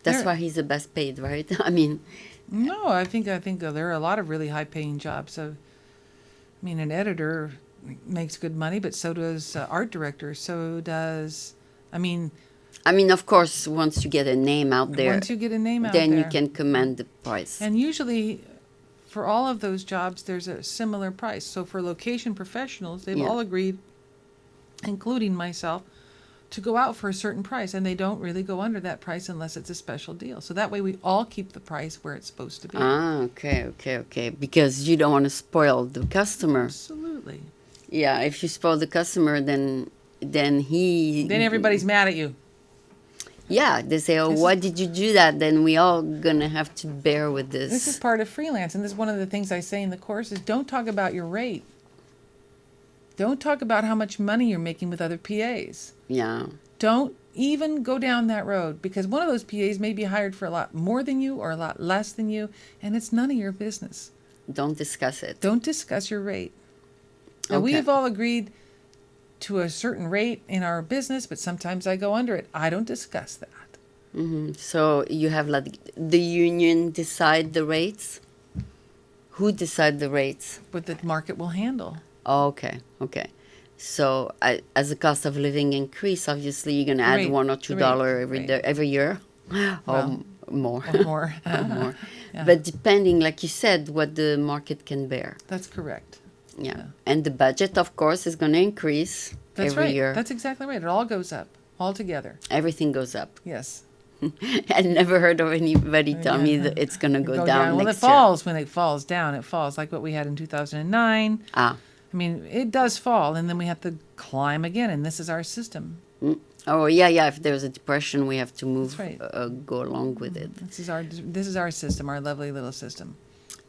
that's why he's the best paid, right? I mean, no, I think there are a lot of really high-paying jobs. So, I mean, an editor makes good money, but so does art director. So does, I mean, of course, once you get a name out there, then you can command the price. And usually, for all of those jobs, there's a similar price. So for location professionals, they've all agreed, including myself, to go out for a certain price, and they don't really go under that price unless it's a special deal. So that way we all keep the price where it's supposed to be. Okay. Because you don't want to spoil the customer. Absolutely. Yeah, if you spoil the customer, then everybody's mad at you. Yeah, they say, "Oh, why did you do that?" Then we all gonna have to bear with this. This is part of freelance, and this is one of the things I say in the course is don't talk about your rate. Don't talk about how much money you're making with other PAs. Yeah. Don't even go down that road, because one of those PAs may be hired for a lot more than you or a lot less than you, and it's none of your business. Don't discuss it. Don't discuss your rate. Now, we've all agreed to a certain rate in our business, but sometimes I go under it. I don't discuss that. So you have the union decide the rates? Who decide the rates? But the market will handle. Okay. So as the cost of living increase, obviously you're going to add $1 or $2 every year. Or more. More. More. Yeah. But depending, like you said, what the market can bear. That's correct. Yeah. And the budget, of course, is going to increase every year. That's exactly right. It all goes up, all together. Everything goes up. Yes. I never heard of anybody tell me that it's going to go down well, next it falls when it falls down. It falls like what we had in 2009. I mean, it does fall, and then we have to climb again, and this is our system. Oh, yeah. If there's a depression, we have to move, go along with it. This is our system, our lovely little system.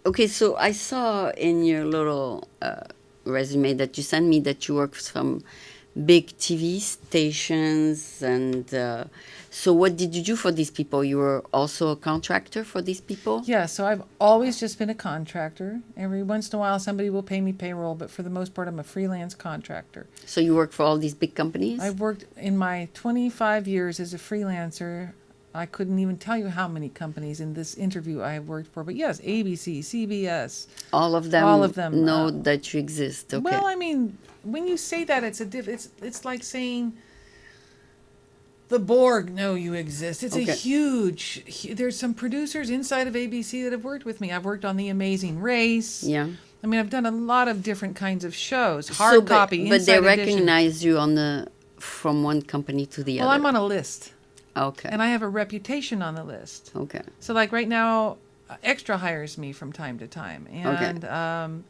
Okay, so I saw in your little resume that you sent me that you work for some big TV stations, and so what did you do for these people? You were also a contractor for these people? Yeah, so I've always just been a contractor. Every once in a while somebody will pay me payroll, but for the most part I'm a freelance contractor. So you work for all these big companies? I've worked in my 25 years as a freelancer. I couldn't even tell you how many companies in this interview I have worked for, but yes, ABC, CBS. All of them know that you exist. Okay. Well, I mean, when you say that, it's like saying the Borg know you exist. It's a huge. There's some producers inside of ABC that have worked with me. I've worked on The Amazing Race. Yeah. I mean, I've done a lot of different kinds of shows, hard copy, but they recognize edition. You from one company to the other. Well, I'm on a list. Okay. And I have a reputation on the list. Okay. So like right now, Extra hires me from time to time. And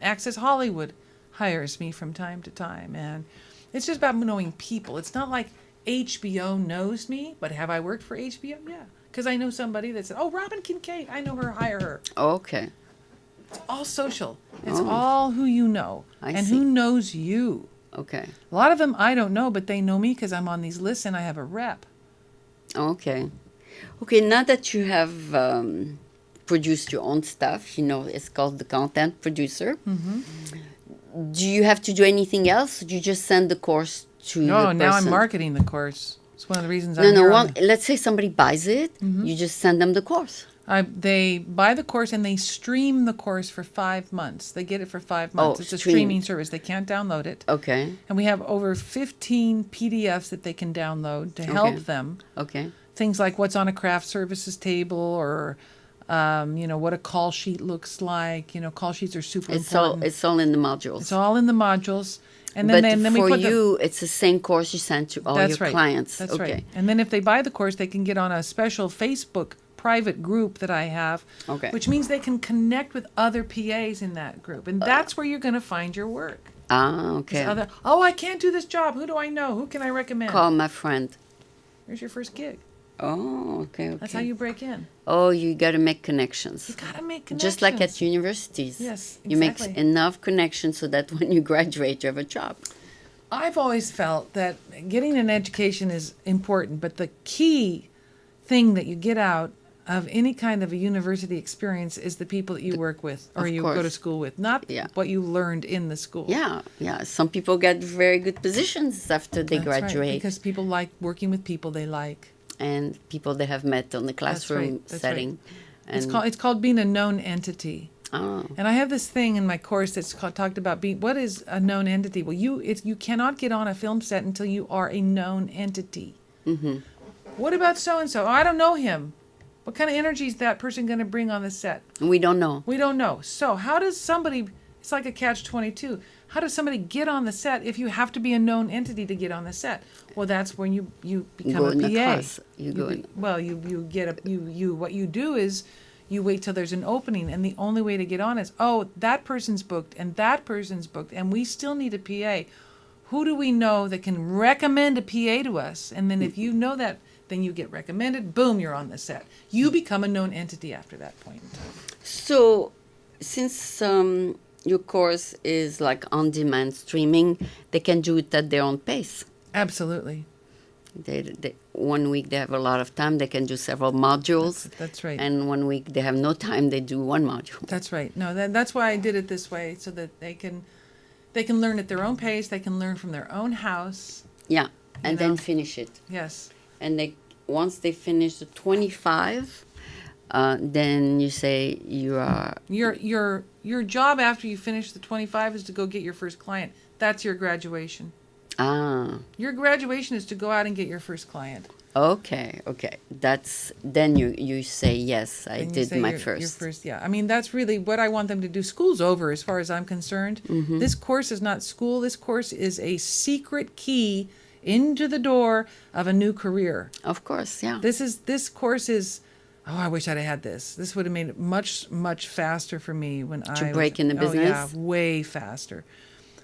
Access Hollywood hires me from time to time. And it's just about knowing people. It's not like HBO knows me, but have I worked for HBO? Yeah. Because I know somebody that said, oh, Robin Kincade, I know her, hire her. Okay. It's all social. It's all who you know. I see. Who knows you. Okay. A lot of them I don't know, but they know me because I'm on these lists and I have a rep. Okay. Now that you have produced your own stuff, it's called the content producer. Mm-hmm. Do you have to do anything else? Or do you just send the course to the person? No, now I'm marketing the course. It's one of the reasons Let's say somebody buys it. Mm-hmm. You just send them the course. They buy the course and they stream the course for 5 months. They get it for 5 months. It's a streaming service. They can't download it. Okay. And we have over 15 PDFs that they can download to help them. Okay. Things like what's on a craft services table, or what a call sheet looks like. Call sheets are super important. It's all in the modules. It's all in the modules. And then, then for we put you, it's the same course you send to all your clients. That's okay. right. And then if they buy the course, they can get on a special Facebook private group that I have, which means they can connect with other PAs in that group. And that's where you're going to find your work. Okay. I can't do this job. Who do I know? Who can I recommend? Call my friend. Here's your first gig. Oh, okay. That's how you break in. Oh, you got to make connections. You got to make connections. Just like at universities. Yes, exactly. You make enough connections so that when you graduate, you have a job. I've always felt that getting an education is important, but the key thing that you get out of any kind of a university experience is the people that you work with or you go to school with, not what you learned in the school. Yeah. Some people get very good positions after they graduate. Right, because people like working with people they like. And people they have met on the classroom setting. Right. And it's called being a known entity. Oh. And I have this thing in my course that's talked about what is a known entity. Well, you cannot get on a film set until you are a known entity. Mm-hmm. What about so-and-so? Oh, I don't know him. What kind of energy is that person going to bring on the set? We don't know. We don't know. So how does somebody, it's like a catch-22, how does somebody get on the set if you have to be a known entity to get on the set? Well, that's when you become a PA. Class. What you do is you wait till there's an opening, and the only way to get on is, that person's booked, and that person's booked, and we still need a PA. Who do we know that can recommend a PA to us? And then if you know that, then you get recommended, boom, you're on the set. You become a known entity after that point in time. So, since your course is like on-demand streaming, they can do it at their own pace. Absolutely. They 1 week they have a lot of time, they can do several modules. That's right. And 1 week they have no time, they do one module. That's right. No, that's why I did it this way, so that they can learn at their own pace, they can learn from their own house. Yeah, and then finish it. Yes. And once they finish the 25, then you say you are... Your job after you finish the 25 is to go get your first client. That's your graduation. Your graduation is to go out and get your first client. Okay. Then you say, yes, I did my first. Your first, yeah. I mean, that's really what I want them to do. School's over as far as I'm concerned. Mm-hmm. This course is not school. This course is a secret key into the door of a new career. Of course, yeah. This course is, I wish I'd have had this. This would have made it much, much faster for me when I break in the business? Oh, yeah, way faster.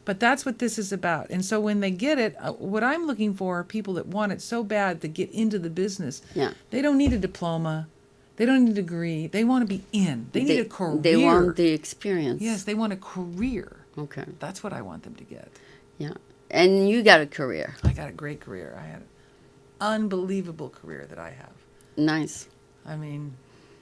But that's what this is about. And so when they get it, what I'm looking for are people that want it so bad to get into the business. Yeah. They don't need a diploma. They don't need a degree. They want to be in. They need a career. They want the experience. Yes, they want a career. Okay. That's what I want them to get. Yeah. And you got a career. I got a great career. I had an unbelievable career that I have. Nice. I mean,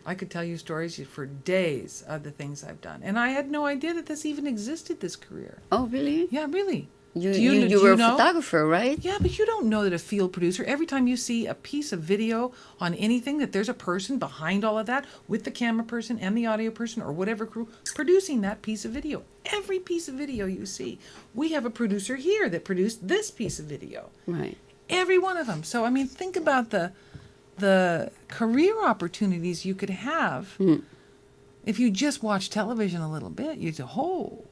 I could tell you stories for days of the things I've done. And I had no idea that this even existed, this career. Oh, really? Yeah, really. You were a photographer, right? Yeah, but you don't know that a field producer, every time you see a piece of video on anything, that there's a person behind all of that with the camera person and the audio person or whatever crew producing that piece of video. Every piece of video you see. We have a producer here that produced this piece of video. Right. Every one of them. So, I mean, think about the career opportunities you could have if you just watch television a little bit. You'd say, whoa.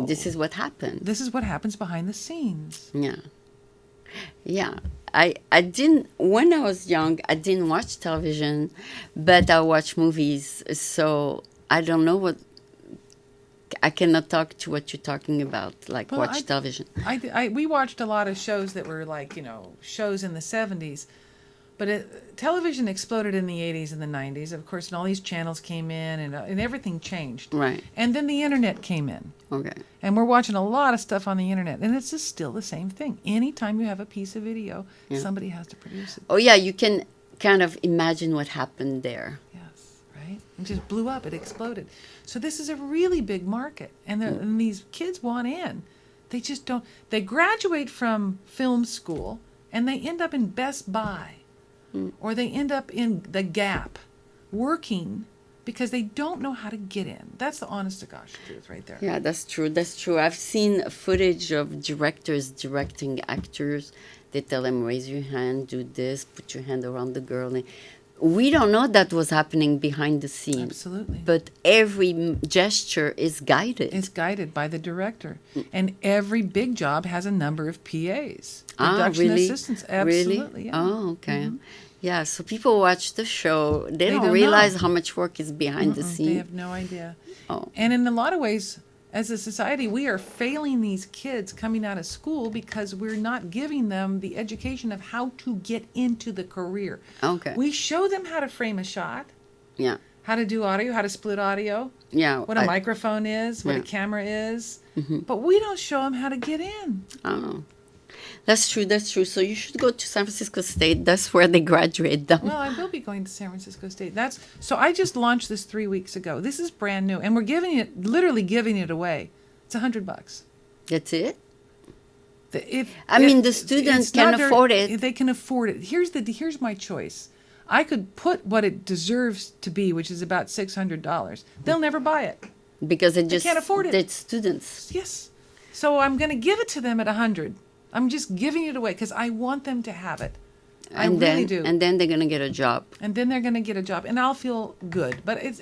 This is what happened. This is what happens behind the scenes. Yeah. I didn't, when I was young, I didn't watch television, but I watched movies. So I don't know I cannot talk to what you're talking about, watch television. We watched a lot of shows that were shows in the 70s. But television exploded in the 80s and the 90s, of course, and all these channels came in, and everything changed. Right. And then the internet came in. Okay. And we're watching a lot of stuff on the internet, and it's just still the same thing. Anytime you have a piece of video, somebody has to produce it. Oh, yeah, you can kind of imagine what happened there. Yes, right? It just blew up. It exploded. So this is a really big market, and these kids want in. They just don't. They graduate from film school, and they end up in Best Buy. Or they end up in the Gap working because they don't know how to get in. That's the honest to gosh truth right there. Yeah, that's true. That's true. I've seen footage of directors directing actors. They tell them, raise your hand, do this, put your hand around the girl. And we don't know that was happening behind the scenes. Absolutely. But every gesture is guided. It's guided by the director. And every big job has a number of PAs. Production really? assistants. Absolutely. Really? Yeah. Oh, okay. Yeah, so people watch the show. They don't don't realize know. how much work is behind the They scenes. have no idea. Oh. And in a lot of ways, as a society, we are failing these kids coming out of school because we're not giving them the education of how to get into the career. Okay. We show them how to frame a shot, Yeah. how to do audio, how to split audio, Yeah. what a microphone is, what a Yeah. camera is. But we don't show them how to get in. Oh. That's true. That's true. So you should go to San Francisco State. That's where they graduate them. Well, I will be going to San Francisco State. So I just launched this 3 weeks ago. This is brand new, and we're literally giving it away. It's $100. That's it? The students can afford it. They can afford it. Here's my choice. I could put what it deserves to be, which is about $600. They'll never buy it. Because they just can't afford it. It's students. Yes. So I'm going to give it to them at $100. I'm just giving it away because I want them to have it. I really do. And then they're going to get a job. And then they're going to get a job, and I'll feel good. But it's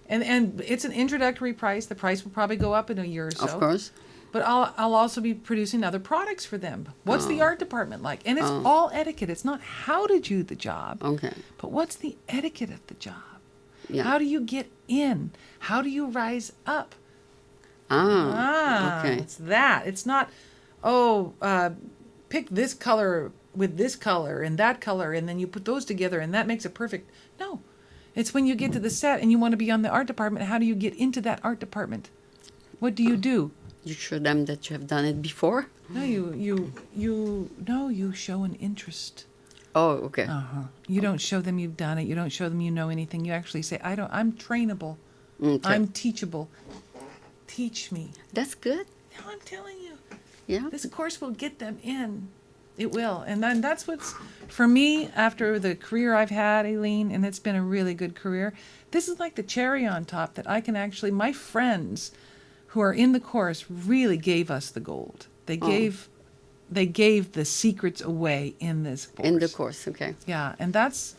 an introductory price. The price will probably go up in a year or so. Of course. But I'll also be producing other products for them. What's the art department like? And it's all etiquette. It's not how to do the job. Okay. But what's the etiquette of the job? Yeah. How do you get in? How do you rise up? Okay. It's that. It's not, pick this color with this color and that color, and then you put those together, and that makes it perfect. No. It's when you get to the set and you want to be on the art department, how do you get into that art department? What do you do? You show them that you have done it before? No, you show an interest. Oh, okay. You don't show them you've done it. You don't show them you know anything. You actually say, I'm trainable. Okay. I'm teachable. Teach me. That's good. No, I'm telling you. Yeah. This course will get them in. It will. And then that's what's, for me, after the career I've had, Aline, and it's been a really good career, this is like the cherry on top that I can actually, my friends who are in the course really gave us the gold. They gave the secrets away in this course. In the course, okay. Yeah, and that makes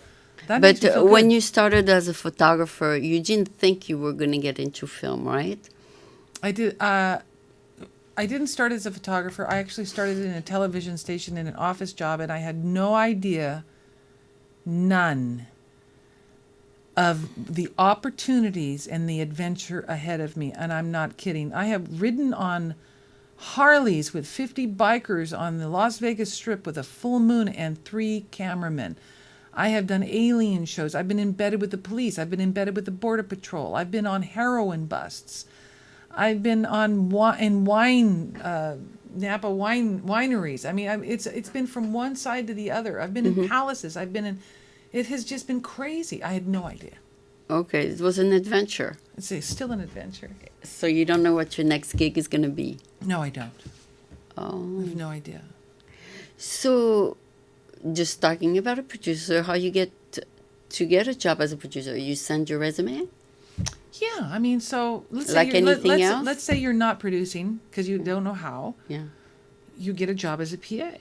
But me feel when good. you started as a photographer, you didn't think you were going to get into film, right? I did. I didn't start as a photographer. I actually started in a television station in an office job, and I had no idea, none, of the opportunities and the adventure ahead of me. And I'm not kidding. I have ridden on Harleys with 50 bikers on the Las Vegas Strip with a full moon and 3 cameramen. I have done alien shows. I've been embedded with the police. I've been embedded with the Border Patrol. I've been on heroin busts. I've been on Napa wineries. I mean, it's been from one side to the other. I've been in palaces. It has just been crazy. I had no idea. Okay, it was an adventure. It's still an adventure. So you don't know what your next gig is going to be? No, I don't. Oh. I have no idea. So, just talking about a producer, how you get to get a job as a producer? You send your resume? Yeah, I mean, so let's Like say anything else? let's say you're not producing because you don't know how. Yeah. You get a job as a PA,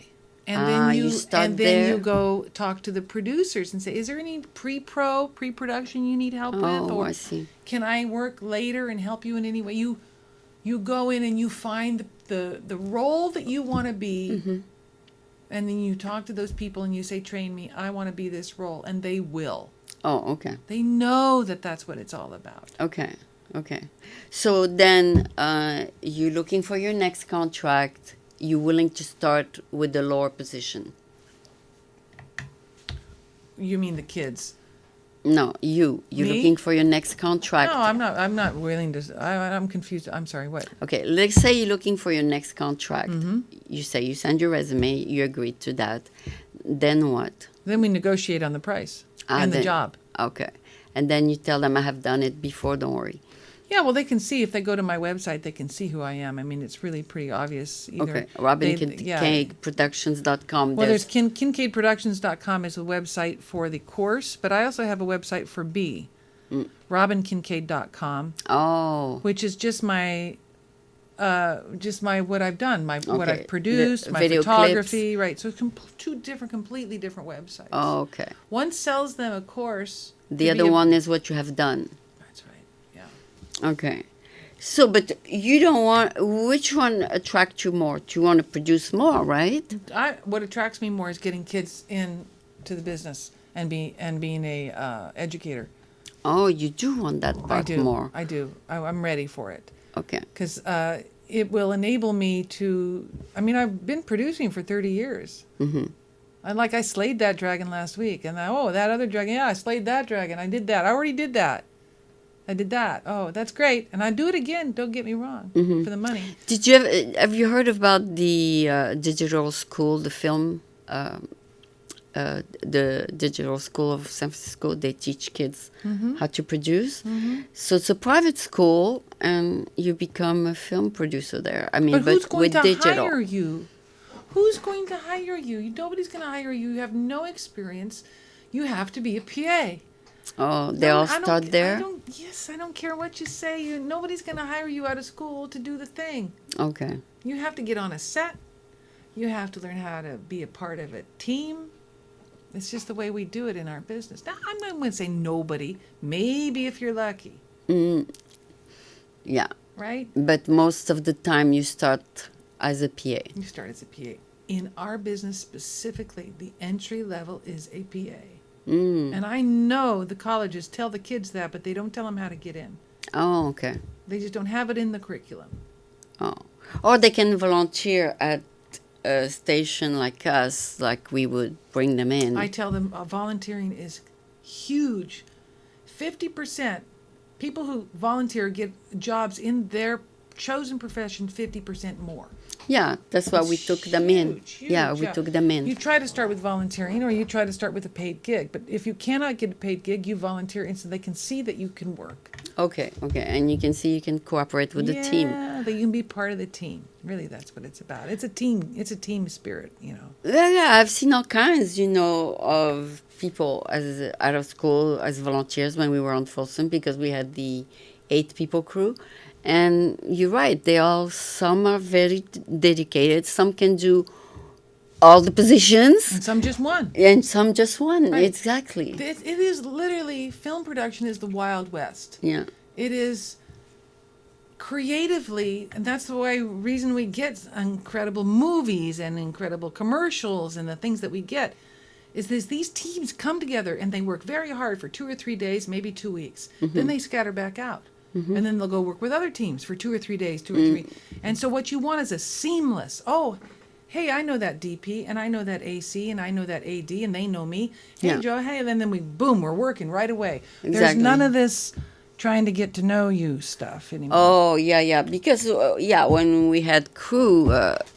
and then you start there. you go talk to the producers and say, "Is there any pre-production you need help with, Oh, or I see. can I work later and help you in any way?" You go in and you find the role that you want to be, and then you talk to those people and you say, "Train me. I want to be this role," and they will. Oh, okay. They know that that's what it's all about. Okay. So then you're looking for your next contract. You're willing to start with the lower position. You mean the kids? No, you're Me? looking for your next contract. No, I'm not willing to. I'm confused. I'm sorry. What? Okay, let's say you're looking for your next contract. You say you send your resume, you agree to that. Then what? Then we negotiate on the price and the then- job. Okay. And then you tell them I have done it before, don't worry. Yeah, well, they can see if they go to my website, they can see who I am. I mean, it's really pretty obvious. Okay. RobinKincadeProductions.com. Well, there's KincadeProductions.com is a website for the course, but I also have a website for B. robinkincade.com, Oh, which is just my what I've done, what okay. I've produced, The my video photography, right? So it's two completely different websites. Oh, okay. One sells them a course. The other one is what you have done. That's right. Yeah. Okay. So, but you don't want, which one attracts you more? Do you want to produce more, right? What attracts me more is getting kids into the business and being a educator. Oh, you do want that part more. I do. I'm ready for it. Okay. Because it will enable me to. I mean, I've been producing for 30 years. Mm-hmm. I slayed that dragon last week, and that other dragon. Yeah, I slayed that dragon. I did that. I already did that. I did that. Oh, that's great. And I do it again. Don't get me wrong. Mm-hmm. For the money. Did you have you heard about the digital school, the film, the digital school of San Francisco? They teach kids how to produce. Mm-hmm. So it's a private school, and you become a film producer there. I mean, But who's but going with to digital. hire you? Who's going to hire you? Nobody's going to hire you. You have no experience. You have to be a PA. Oh, they all start there? Yes, I don't care what you say. Nobody's going to hire you out of school to do the thing. Okay. You have to get on a set. You have to learn how to be a part of a team. It's just the way we do it in our business. Now, I'm not going to say nobody. Maybe if you're lucky. Yeah. Right? But most of the time you start as a PA. You start as a PA. In our business specifically, the entry level is a PA. And I know the colleges tell the kids that, but they don't tell them how to get in. Oh, okay. They just don't have it in the curriculum. Oh. Or they can volunteer at a station like us, like we would bring them in. I tell them volunteering is huge. 50% people who volunteer get jobs in their chosen profession 50% more. Yeah, that's why we took them in. Huge, Yeah, we took them in. You try to start with volunteering or you try to start with a paid gig. But if you cannot get a paid gig, you volunteer and so they can see that you can work. Okay. And you can see you can cooperate with the team. Yeah, that you can be part of the team. Really, that's what it's about. It's a team. It's a team spirit, Yeah, I've seen all kinds, of people as out of school as volunteers when we were on Folsom because we had the 8-people crew. And you're right, some are very dedicated. Some can do all the positions. And some just one. And some just one, Right. exactly. It is literally, film production is the Wild West. Yeah. It is creatively, and that's the reason we get incredible movies and incredible commercials and the things that we get, is these teams come together and they work very hard for 2 or 3 days, maybe 2 weeks. Then they scatter back out. And then they'll go work with other teams for 2 or 3 days, 2 or 3. And so what you want is a seamless, hey, I know that DP, and I know that AC, and I know that AD, and they know me. Hey, Yeah. Joe, hey, and then we're working right away. There's Exactly. none of this trying to get to know you stuff anymore. Oh, yeah. Because, when we had crew,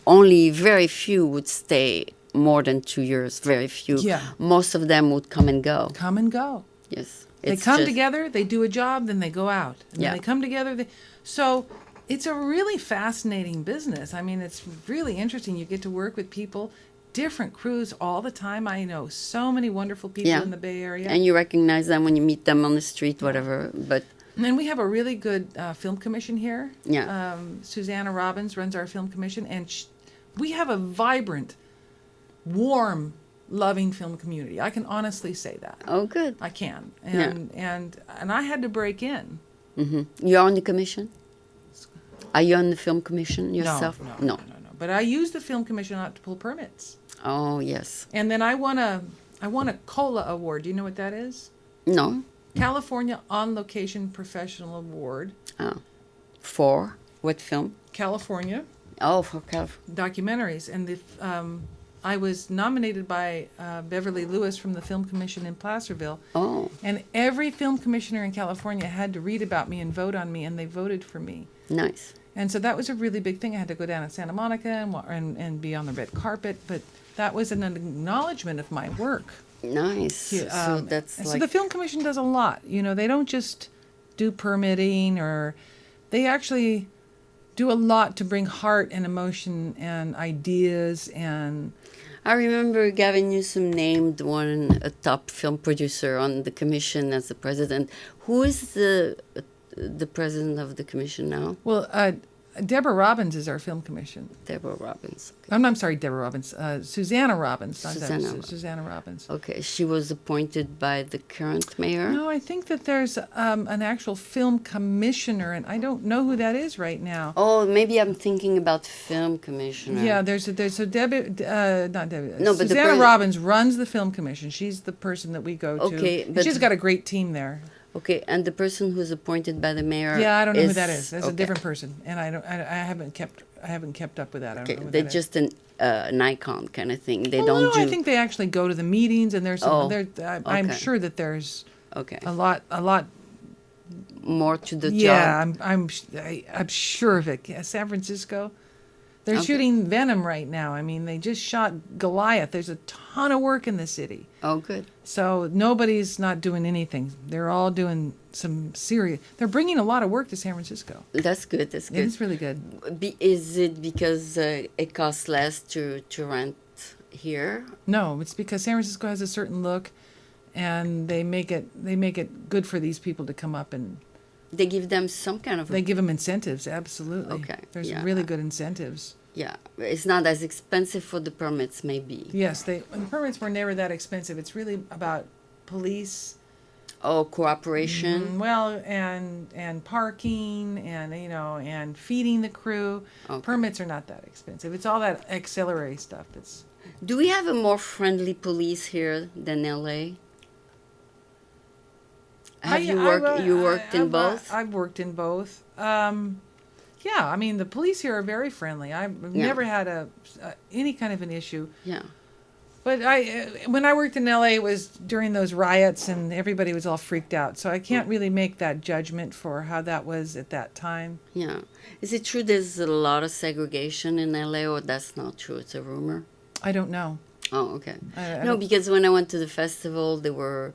only very few would stay more than 2 years. Very few. Yeah. Most of them would come and go. Come and go. Yes. They It's come just- together, they do a job, then they go out. And Yeah. then they come together. So it's a really fascinating business. I mean, it's really interesting. You get to work with people, different crews all the time. I know so many wonderful people Yeah. in the Bay Area. And you recognize them when you meet them on the street, whatever. But And then we have a really good film commission here. Yeah. Susanna Robbins runs our film commission, and we have a vibrant, warm, loving film community. I can honestly say that. oh, good. I can. Yeah. And I had to break in. You're on the commission? Are you on the film commission yourself? No. But I use the film commission not to pull permits. Oh, yes. And then I won a COLA award. Do you know what that is? No. California On Location Professional Award. Oh. For what film? California Oh, for California. documentaries. And I was nominated by Beverly Lewis from the Film Commission in Placerville. Oh, And every film commissioner in California had to read about me and vote on me, and they voted for me. nice. And so that was a really big thing. I had to go down to Santa Monica and be on the red carpet, but that was an acknowledgement of my work. Nice. So that's so like... the Film Commission does a lot. They don't just do permitting, or they actually do a lot to bring heart and emotion and ideas and. I remember Gavin Newsom named one a top film producer on the commission as the president. Who is the president of the commission now? Well, Deborah Robbins is our film commission. Deborah Robbins. Okay. I'm sorry, Deborah Robbins. Susanna Robbins. Not Susanna. Susanna Robbins. Okay, she was appointed by the current mayor? No, I think that there's an actual film commissioner, and I don't know who that is right now. Oh, maybe I'm thinking about film commissioner. Yeah, there's Debbie, not Debbie. No, but Susanna Robbins runs the film commission. She's the person that we go to. Okay, And but she's got a great team there. Okay, and the person who's appointed by the mayor. Yeah, I don't know who that is. That's okay. a different person, and I haven't kept up with that. I don't know who they're that just an icon kind of thing. They well, don't no, do. I think they actually go to the meetings, and there's some. I'm okay. sure that there's okay a lot more to the job. Yeah, I'm sure of it. Yeah, San Francisco. They're shooting Venom right now. I mean, they just shot Goliath. There's a ton of work in the city. Oh, good. So nobody's not doing anything. They're all doing some serious. They're bringing a lot of work to San Francisco. That's good. That's good. It's really good. Is it because it costs less to rent here? No, it's because San Francisco has a certain look, and they make it good for these people to come up and. They give them some kind of. They give them incentives, absolutely. Okay. There's really good incentives. Yeah, it's not as expensive for the permits, maybe. Yes, the permits were never that expensive. It's really about police. Oh, cooperation. Well, and parking, and and feeding the crew. Okay. Permits are not that expensive. It's all that auxiliary stuff. That's. Do we have a more friendly police here than LA? You worked in both? I've worked in both. Yeah, I mean, the police here are very friendly. I've never had any kind of an issue. Yeah. But when I worked in LA, it was during those riots, and everybody was all freaked out. So I can't really make that judgment for how that was at that time. Yeah. Is it true there's a lot of segregation in LA, or that's not true? It's a rumor? I don't know. Oh, okay. No, because when I went to the festival, there were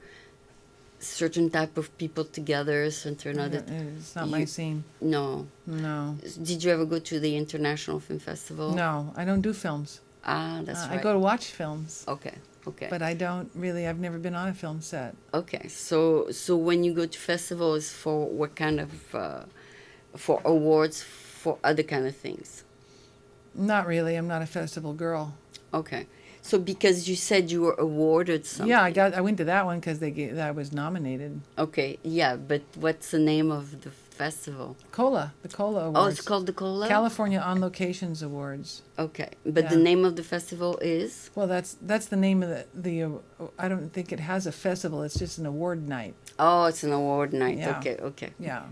certain type of people together, certain other. It's not my scene. No. Did you ever go to the International Film Festival? No, I don't do films. Ah, that's right. I go to watch films. Okay. But I don't really. I've never been on a film set. Okay, so when you go to festivals, for what kind of for awards, for other kind of things? Not really. I'm not a festival girl. Okay. So because you said you were awarded something. Yeah, I went to that one because I was nominated. Okay, yeah, but what's the name of the festival? The Cola Awards. Oh, it's called the Cola? California On Locations Awards. Okay, but the name of the festival is? Well, that's the name of the I don't think it has a festival. It's just an award night. Oh, it's an award night. Yeah. Okay. Yeah.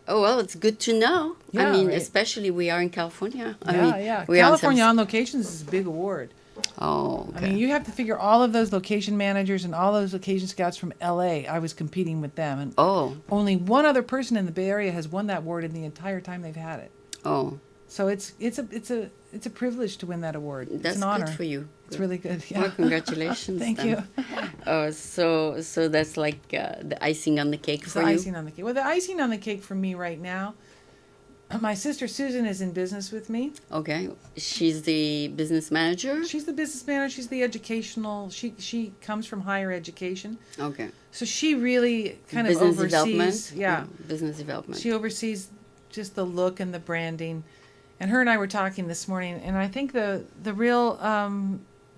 Oh, well, it's good to know. Yeah, I mean, right. especially we are in California. Yeah. California On Locations is a big award. Oh, okay. I mean, you have to figure all of those location managers and all those location scouts from LA. I was competing with them, and only one other person in the Bay Area has won that award in the entire time they've had it. Oh, so it's a privilege to win that award. That's it's an honor. Good for you. It's really good. Yeah. Well, congratulations. Thank you. Oh, so that's like the icing on the cake for you. The icing on the cake. Well, the icing on the cake for me right now. My sister Susan is in business with me. Okay. She's the business manager? She's the business manager. She's the educational. She comes from higher education. Okay. So she really kind business of oversees. Development? Yeah. Business development. She oversees just the look and the branding. And her and I were talking this morning, and I think the real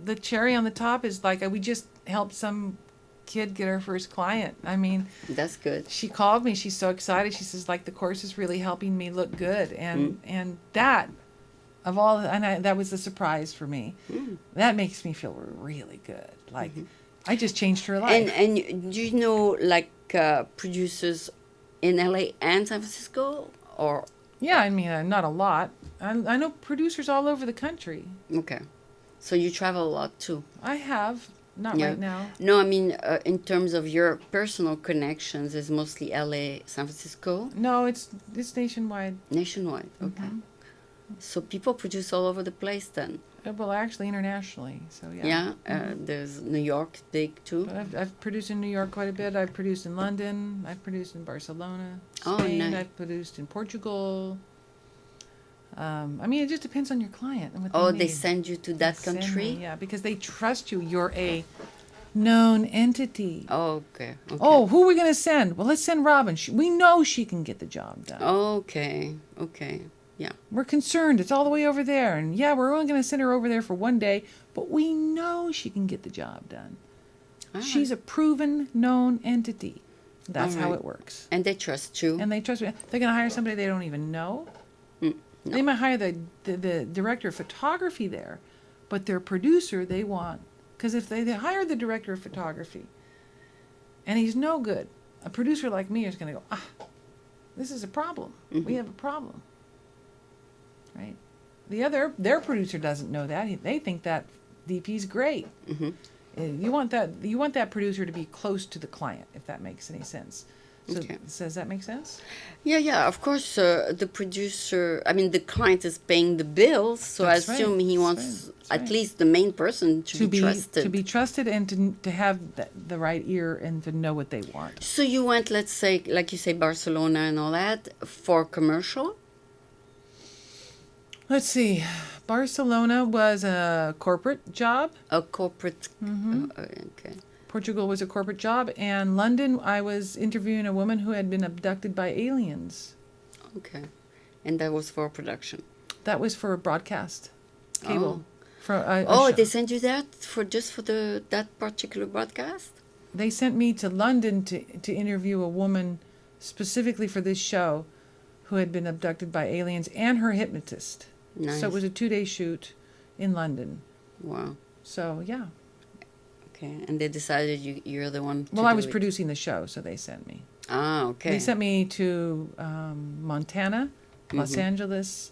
the cherry on the top is like we just helped some kid get her first client. I mean, that's good. She called me. She's so excited. She says, like, the course is really helping me look good, and that of all, and that was a surprise for me. That makes me feel really good. Like I just changed her life. And do you know like producers in LA and San Francisco, or? Yeah, I mean, not a lot. I know producers all over the country. Okay, so you travel a lot too. I have. Not right now. No, I mean, in terms of your personal connections, is mostly LA, San Francisco? No, it's nationwide. Nationwide, okay. So people produce all over the place then? Well, actually, internationally. So yeah. Yeah, there's New York big too. But I've produced in New York quite a bit. I've produced in London. I've produced in Barcelona, Spain. Oh, nice. I've produced in Portugal. I mean, it just depends on your client and what Oh, they they need. send you to that Send me, country? yeah, because they trust you. You're a known entity. Oh, okay. Okay. Oh, who are we going to send? Well, let's send Robin. We know she can get the job done. Okay. Okay. Yeah. We're concerned. It's all the way over there. And yeah, we're only going to send her over there for one day, but we know she can get the job done. All She's a proven, known entity. That's All how right. it works. And they trust you. And they trust me. They're going to hire somebody they don't even know. No. They might hire the director of photography there, but their producer they want. Because if they hire the director of photography and he's no good, a producer like me is going to go, this is a problem. We have a problem. Right? Their producer doesn't know that. They think that DP's great. You want that producer to be close to the client, if that makes any sense. So, Okay. does that make sense? Yeah. Of course, the producer, I mean, the client is paying the bills, so That's I right. assume he That's wants right. That's at right. least the main person to be trusted. To be trusted and to have the right ear and to know what they want. So you went, let's say, like you say, Barcelona and all that, for commercial? Let's see. Barcelona was a corporate job. A corporate... okay. Portugal was a corporate job. And London, I was interviewing a woman who had been abducted by aliens. Okay. And that was for production? That was for broadcast. Cable. For they sent you that for that particular broadcast? They sent me to London to interview a woman specifically for this show who had been abducted by aliens and her hypnotist. Nice. So it was a 2-day shoot in London. Wow. So, yeah. Okay. And they decided you're the one to Well, I do was it. producing the show, so they sent me. Ah, okay. They sent me to Montana, Los Angeles,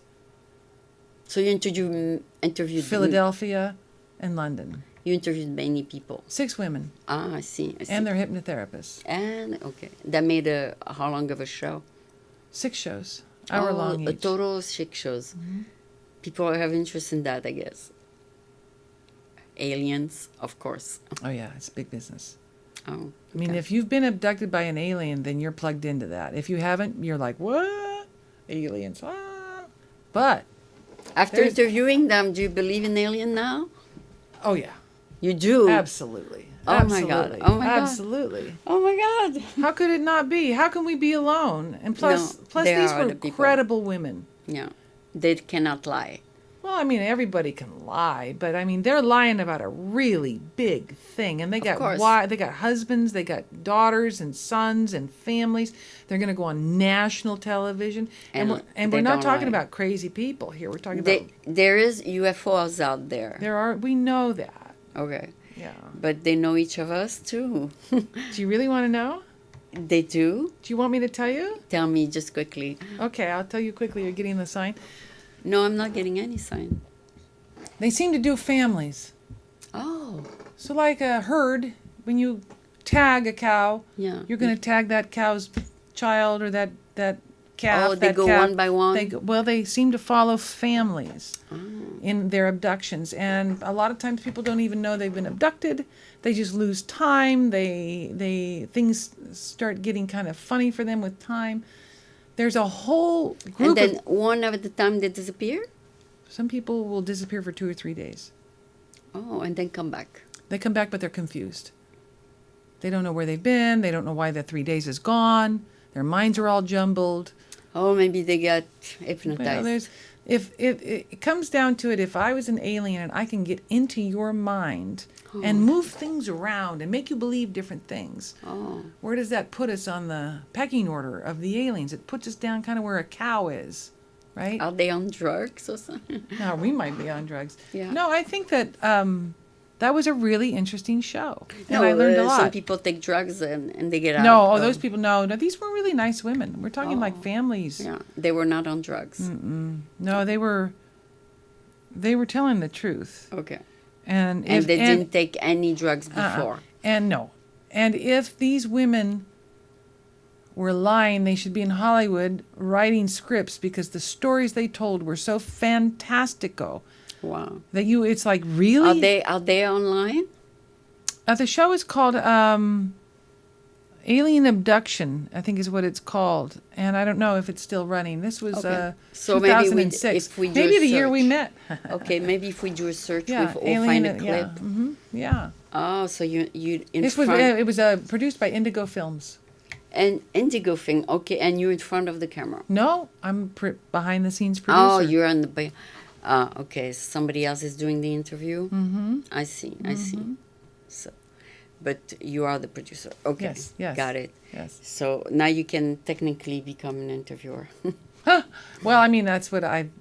So you interviewed... Philadelphia, and London. You interviewed many people. 6 women. Ah, I see. And their hypnotherapists. And, okay. That made how long of a show? 6 shows. Hour long A each. total of 6 shows. People have interest in that, I guess. Aliens, of course. Oh, yeah. It's big business. Oh, I mean, okay. if you've been abducted by an alien, then you're plugged into that. If you haven't, you're like, what? Aliens. Ah. But, After there's- interviewing them, do you believe in alien now? oh, yeah. You do? Absolutely. Oh, my God. Absolutely. Oh, my God. Absolutely. Oh, my God. How could it not be? How can we be alone? And plus, No, plus there these are were other people. credible women. Yeah. They cannot lie. Well, I mean, everybody can lie, but I mean, they're lying about a really big thing, and they got course. they got husbands, they got daughters and sons and families. They're going to go on national television, and we're they not don't talking lie. about crazy people here. We're talking about There is UFOs out there. we know that. Okay. Yeah. But they know each of us, too. Do you really want to know? They do? Do you want me to tell you? Tell me just quickly. Okay, I'll tell you quickly. You're getting the sign. No, I'm not getting any sign. They seem to do families. Oh, So like a herd, when you tag a cow, yeah. you're going to tag that cow's child or that calf. Oh, they that go calf. one by one? They seem to follow families Oh. in their abductions. And a lot of times people don't even know they've been abducted. They just lose time. Things start getting kind of funny for them with time. There's a whole group And then of... one at a time they disappear? Some people will disappear for 2 or 3 days. Oh, and then come back. They come back, but they're confused. They don't know where they've been. They don't know why the 3 days is gone. Their minds are all jumbled. Oh, maybe they got hypnotized. Well, if it comes down to it, if I was an alien and I can get into your mind and move things around and make you believe different things, where does that put us on the pecking order of the aliens? It puts us down kind of where a cow is, right? Are they on drugs or something? No, we might be on drugs. Yeah. No, I think that that was a really interesting show, and I learned a lot. Some people take drugs and they get out. No, those people, no, these were really nice women. We're talking like families. Yeah, they were not on drugs. No, they were telling the truth. Okay. And And they didn't take any drugs before. And no. And if these women were lying, they should be in Hollywood writing scripts because the stories they told were so fantastico Wow. that it's like, really? Are they online? The show is called Alien Abduction, I think is what it's called. And I don't know if it's still running. This was So maybe 2006. if we do Maybe a the year we search. met. Okay, maybe if we do a search, Yeah, we'll find a Alien, clip. yeah. Oh, so you in This was front it was produced by Indigo Films. and Indigo thing. Okay, and you're in front of the camera. No, I'm behind the scenes producer. Oh, you're on the. Okay, somebody else is doing the interview. Mm-hmm. I see. I see. So, but you are the producer. Okay. Yes. Got it. Yes. So now you can technically become an interviewer. Well, I mean that's what I've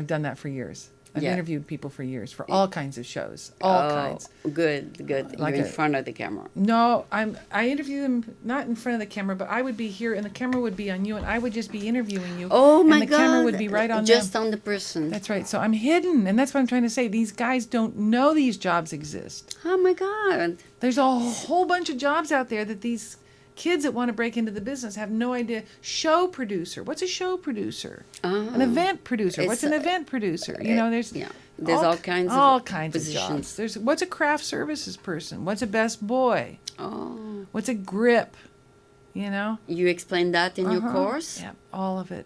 done that for years. I've Yeah. interviewed people for years for all kinds of shows, all kinds. Good. Like You're in front of the camera. No, I interview them not in front of the camera, but I would be here and the camera would be on you and I would just be interviewing you. Oh my and the God! camera would be right on just them. on the person. That's right. So I'm hidden, and that's what I'm trying to say. These guys don't know these jobs exist. Oh my God! There's a whole bunch of jobs out there that these kids that want to break into the business have no idea. Show producer. What's a show producer? An event producer. What's an event producer? You know, there's all kinds of positions. jobs. There's what's a craft services person? What's a best boy? Oh, What's a grip? You know? you explained that in your course. Yeah, all of it.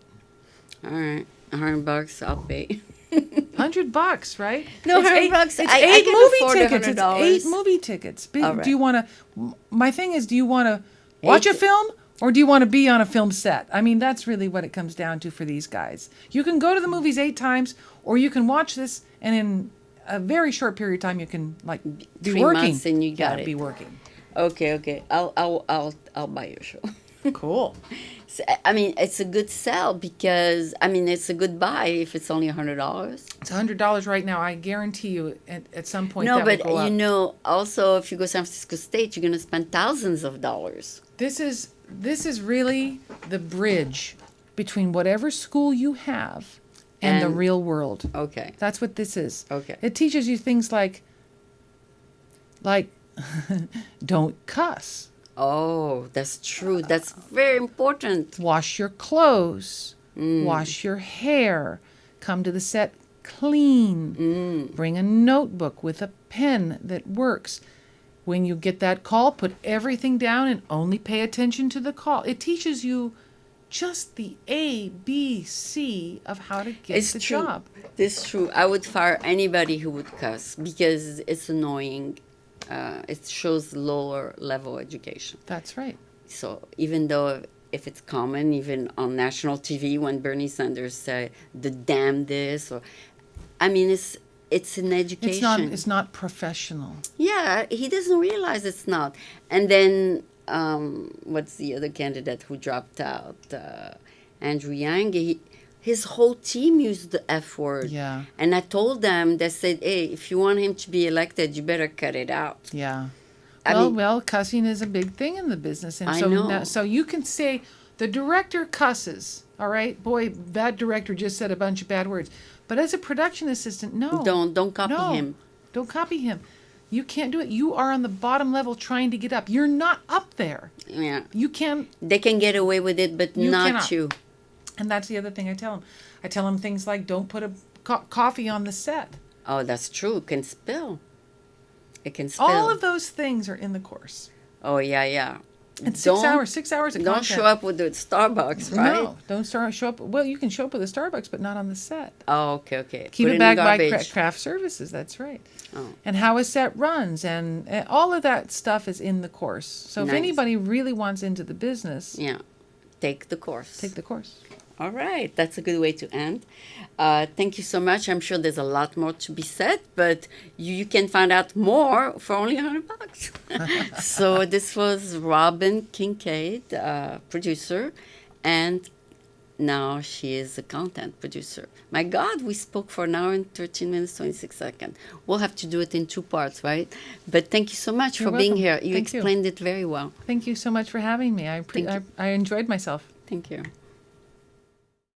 All right, $100 I'll pay. $100, right? No, It's $100. It's I eight can movie afford tickets. It's $100. 8 movie tickets. All right. Do you want to? My thing is, do you want to watch a 8 film or do you want to be on a film set? I mean, that's really what it comes down to for these guys. You can go to the movies 8 times, or you can watch this, and in a very short period of time, you can like be 3 working. months and you got it. Be working. Okay. I'll buy your show. Cool. So, I mean, it's a good sell because it's a good buy if it's only $100. It's $100 right now. I guarantee you, at some point, No, that but will go up. you know, also if you go San Francisco State, you're gonna spend thousands of dollars. This is really the bridge between whatever school you have and the real world. Okay. That's what this is. Okay. It teaches you things like don't cuss, Oh, that's true. That's very important. wash your clothes, wash your hair, come to the set clean, bring a notebook with a pen that works. When you get that call, put everything down and only pay attention to the call. It teaches you just the A, B, C of how to get It's the true. job. It's true. I would fire anybody who would cuss because it's annoying. It shows lower level education. That's right. So even though if it's common, even on national TV, when Bernie Sanders say the damn this, or it's an education. It's not professional. Yeah, he doesn't realize it's not. And then what's the other candidate who dropped out? Andrew Yang. His whole team used the F word. Yeah. And I told them, they said, hey, if you want him to be elected, you better cut it out. Yeah. I Well, cussing is a big thing in the business. And I so know. Now, so you can say the director cusses. All right. Boy, that director just said a bunch of bad words. But as a production assistant, no. Don't copy No. him. Don't copy him. You can't do it. You are on the bottom level trying to get up. You're not up there. Yeah. You can't. They can get away with it, but You not cannot. you. And that's the other thing I tell them. I tell them things like, don't put a coffee on the set. Oh, that's true. It can spill. It can spill. All of those things are in the course. Oh, yeah. And 6 hours. 6 hours of Don't content. show up with the Starbucks, right? No, don't show up. Well, you can show up with a Starbucks, but not on the set. Oh, okay. Keep Put it in back the by garbage. craft services. That's right. Oh. And how a set runs, and all of that stuff is in the course. So if Nice. anybody really wants into the business, Yeah. Take the course. take the course. All right, that's a good way to end. Thank you so much. I'm sure there's a lot more to be said, but you can find out more for only $100. So this was Robin Kincade, producer, and now she is a content producer. My God, we spoke for an hour and 13 minutes, 26 seconds. We'll have to do it in 2 parts, right? But thank you so much You're for being welcome. here. You Thank you. explained it very well. Thank you so much for having me. Thank you. I enjoyed myself. Thank you.